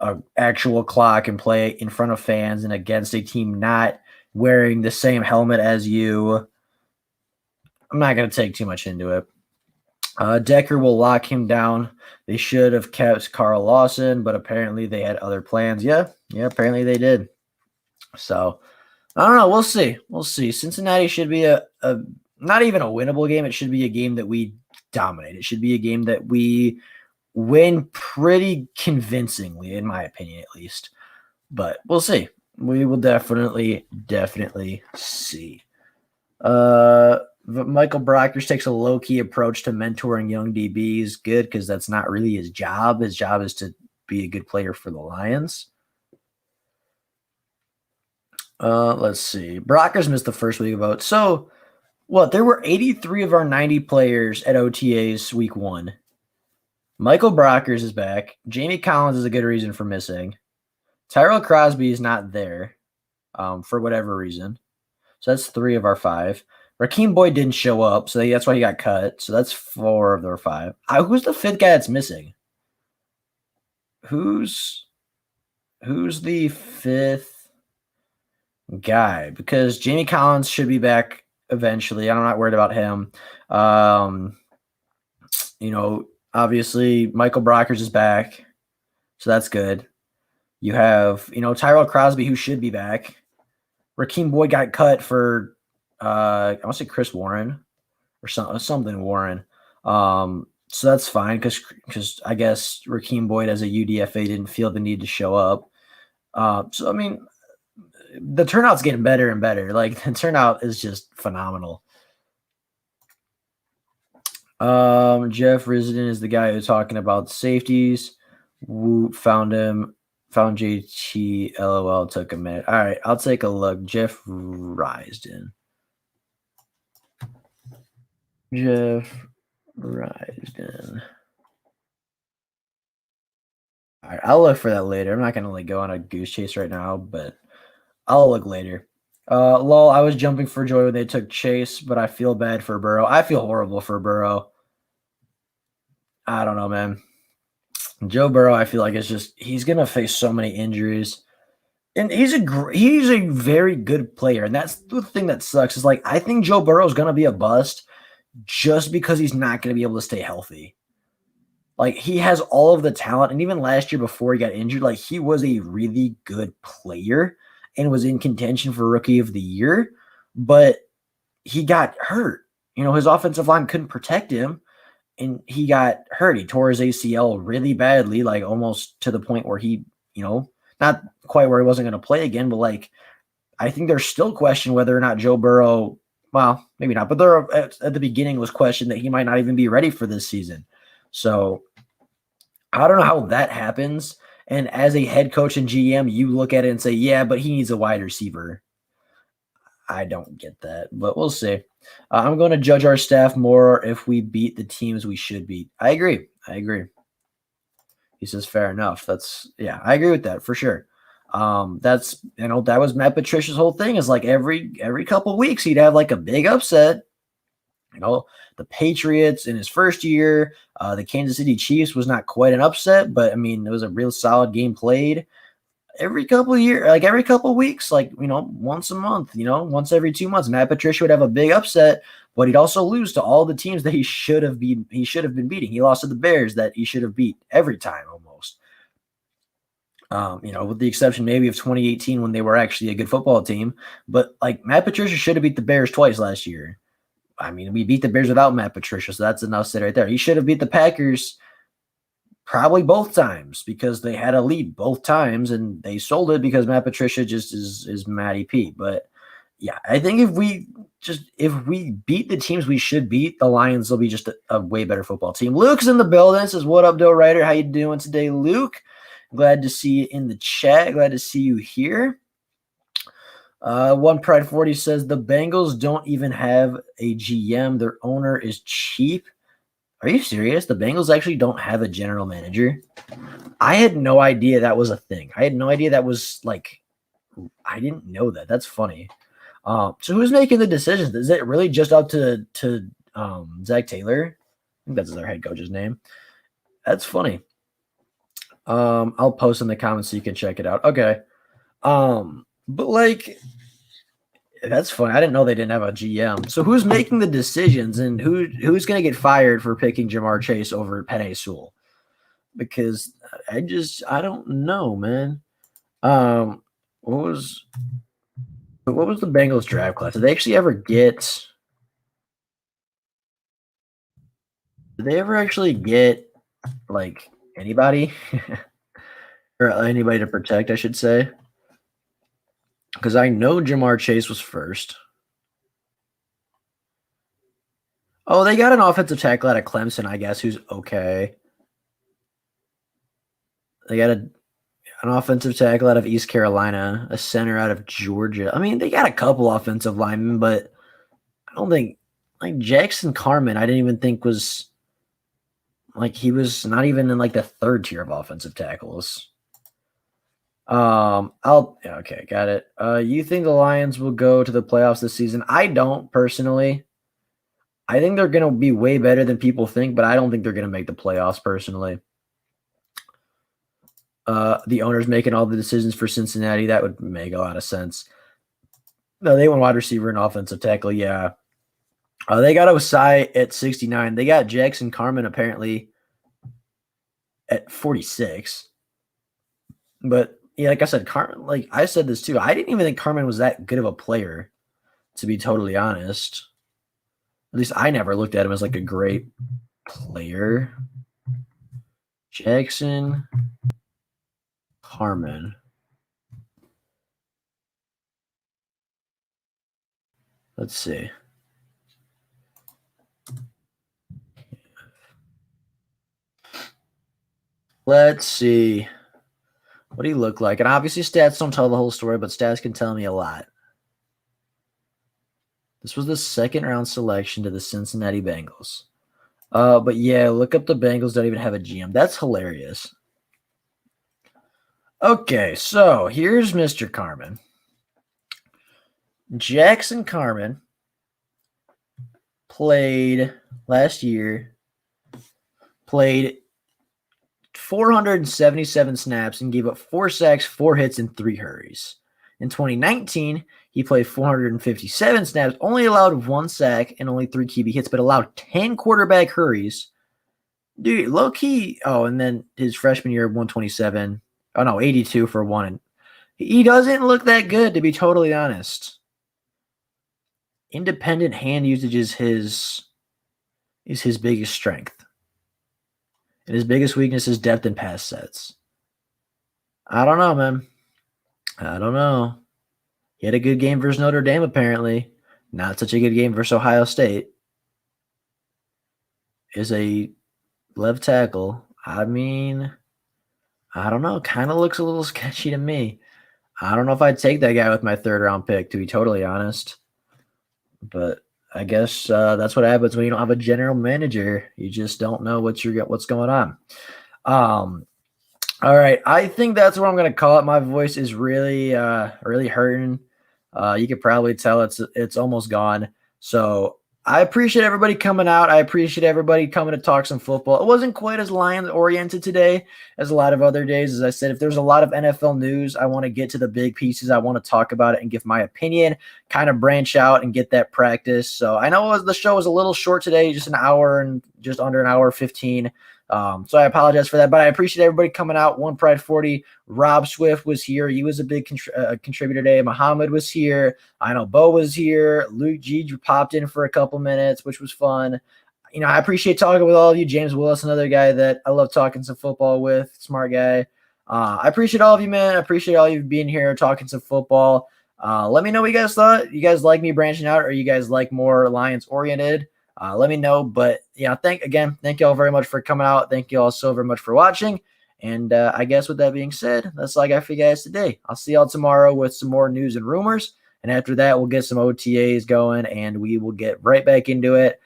a actual clock and play in front of fans and against a team not wearing the same helmet as you. I'm not going to take too much into it. Decker will lock him down. They should have kept Carl Lawson, but apparently they had other plans. Yeah, apparently they did. So I don't know. We'll see. Cincinnati should be a not even a winnable game. It should be a game that we dominate. It should be a game that we win pretty convincingly, in my opinion, at least. But we'll see. We will definitely see. Michael Brockers takes a low-key approach to mentoring young DBs. Good, because that's not really his job. His job is to be a good player for the Lions. Let's see. Brockers missed the first week of vote. So, there were 83 of our 90 players at OTAs week 1. Michael Brockers is back. Jamie Collins is a good reason for missing. Tyrell Crosby is not there for whatever reason. So that's 3 of our 5. Rakeem Boyd didn't show up, so that's why he got cut. So that's 4 of their 5. Who's the 5th guy that's missing? Who's the 5th guy? Because Jamie Collins should be back eventually. I'm not worried about him. Obviously Michael Brockers is back, so that's good. You have, Tyrell Crosby, who should be back. Rakeem Boyd got cut for, I want to say Chris Warren or something Warren. So that's fine because I guess Rakeem Boyd as a UDFA didn't feel the need to show up. So, I mean, the turnout's getting better and better. Like, the turnout is just phenomenal. Jeff Risden is the guy who's talking about safeties. Woot found him. Found JT. LOL. Took a minute. All right, I'll take a look. Jeff Risden. All right, I'll look for that later. I'm not gonna go on a goose chase right now, but I'll look later. Lol, I was jumping for joy when they took Chase, but I feel bad for Burrow. I feel horrible for Burrow. I don't know, man. Joe Burrow, I feel like he's gonna face so many injuries, and he's a very good player, and that's the thing that sucks. Is like, I think Joe Burrow is gonna be a bust just because he's not gonna be able to stay healthy. Like, he has all of the talent, and even last year before he got injured, like, he was a really good player and was in contention for Rookie of the Year, but he got hurt. His offensive line couldn't protect him, and he got hurt. He tore his ACL really badly, like almost to the point where he, not quite where he wasn't going to play again, but like, I think there's still question whether or not Joe Burrow, well, maybe not, but there at the beginning was question that he might not even be ready for this season. So I don't know how that happens. And as a head coach and GM, you look at it and say, yeah, but he needs a wide receiver. I don't get that, but we'll see. I'm going to judge our staff more if we beat the teams we should beat. I agree. He says, fair enough. I agree with that for sure. That was Matt Patricia's whole thing, is like every couple weeks he'd have like a big upset. The Patriots in his first year, the Kansas City Chiefs was not quite an upset, but I mean, it was a real solid game played. Every couple of years, like every couple of weeks, like, once a month, once every 2 months, Matt Patricia would have a big upset, but he'd also lose to all the teams that he should have been beating. He lost to the Bears that he should have beat every time almost. With the exception maybe of 2018 when they were actually a good football team. But like, Matt Patricia should have beat the Bears twice last year. I mean, we beat the Bears without Matt Patricia, so that's enough said right there. He should have beat the Packers Probably both times because they had a lead both times and they sold it because Matt Patricia just is Matty P. But yeah, I think if we beat the teams we should beat, the Lions will be just a way better football team. Luke's in the building. Says, "What up, Doe Writer? How you doing today, Luke? Glad to see you in the chat. Glad to see you here." One Pride 40 says the Bengals don't even have a GM. Their owner is cheap. Are you serious? The Bengals actually don't have a general manager? I had no idea that was a thing. I had no idea that was like, I didn't know that. That's funny. So who's making the decisions? Is it really just up to Zach Taylor? I think that's their head coach's name. That's funny. I'll post in the comments so you can check it out. Okay. But like, that's funny. I didn't know they didn't have a GM. So who's making the decisions and who's going to get fired for picking Jamar Chase over Penei Sewell? Because I don't know, man. What was the Bengals draft class? Did they actually ever get? Did they ever actually get like anybody or anybody to protect? I should say, because I know Jamar Chase was first. Oh, they got an offensive tackle out of Clemson, I guess, who's okay. They got an offensive tackle out of East Carolina, a center out of Georgia. I mean, they got a couple offensive linemen, but I don't think like Jackson Carman, I didn't even think was like he was not even in like the third tier of offensive tackles. Okay, got it. You think the Lions will go to the playoffs this season? I don't personally. I think they're gonna be way better than people think, but I don't think they're gonna make the playoffs personally. The owner's making all the decisions for Cincinnati. That would make a lot of sense. No, they want wide receiver and offensive tackle. Yeah. They got Osai at 69. They got Jackson Carman apparently at 46. But yeah, like I said, Carman, like I said this too, I didn't even think Carman was that good of a player, to be totally honest. At least I never looked at him as like a great player. Jackson Carman. Let's see. Let's see. What do you look like? And obviously stats don't tell the whole story, but stats can tell me a lot. This was the second round selection to the Cincinnati Bengals. But yeah, look up the Bengals don't even have a GM. That's hilarious. Okay, so here's Mr. Carman. Jackson Carman played last year, played 477 snaps and gave up 4 sacks, 4 hits, and 3 hurries. In 2019, he played 457 snaps, only allowed 1 sack and only 3 QB hits, but allowed 10 quarterback hurries. Dude, low key. Oh, and then his freshman year, 127. Oh, no, 82 for 1. He doesn't look that good, to be totally honest. Independent hand usage is his biggest strength. And his biggest weakness is depth in pass sets. I don't know, man. I don't know. He had a good game versus Notre Dame, apparently. Not such a good game versus Ohio State. Is a left tackle. I mean, I don't know. Kind of looks a little sketchy to me. I don't know if I'd take that guy with my 3rd round pick, to be totally honest. But I guess that's what happens when you don't have a general manager. You just don't know what's going on. All right, I think that's what I'm going to call it. My voice is really hurting. You could probably tell it's almost gone. So I appreciate everybody coming out. I appreciate everybody coming to talk some football. It wasn't quite as Lions oriented today as a lot of other days. As I said, if there's a lot of NFL news, I want to get to the big pieces. I want to talk about it and give my opinion, kind of branch out and get that practice. So I know the show was a little short today, just an hour and just under an hour 15. So I apologize for that, but I appreciate everybody coming out. One Pride 40. Rob Swift was here. He was a big contributor today. Muhammad was here. I know Bo was here. Luke G popped in for a couple minutes, which was fun. I appreciate talking with all of you. James Willis, another guy that I love talking some football with, smart guy. I appreciate all of you, man. I appreciate all of you being here talking some football. Let me know what you guys thought. You guys like me branching out, or you guys like more Lions oriented? Let me know. But thank you all very much for coming out. Thank you all so very much for watching. And I guess with that being said, that's all I got for you guys today. I'll see y'all tomorrow with some more news and rumors. And after that, we'll get some OTAs going and we will get right back into it.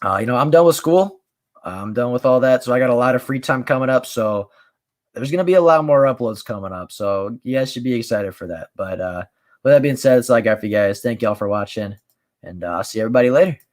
I'm done with school. I'm done with all that. So I got a lot of free time coming up. So there's going to be a lot more uploads coming up. So you guys should be excited for that. But with that being said, that's all I got for you guys. Thank y'all for watching. And I'll see everybody later.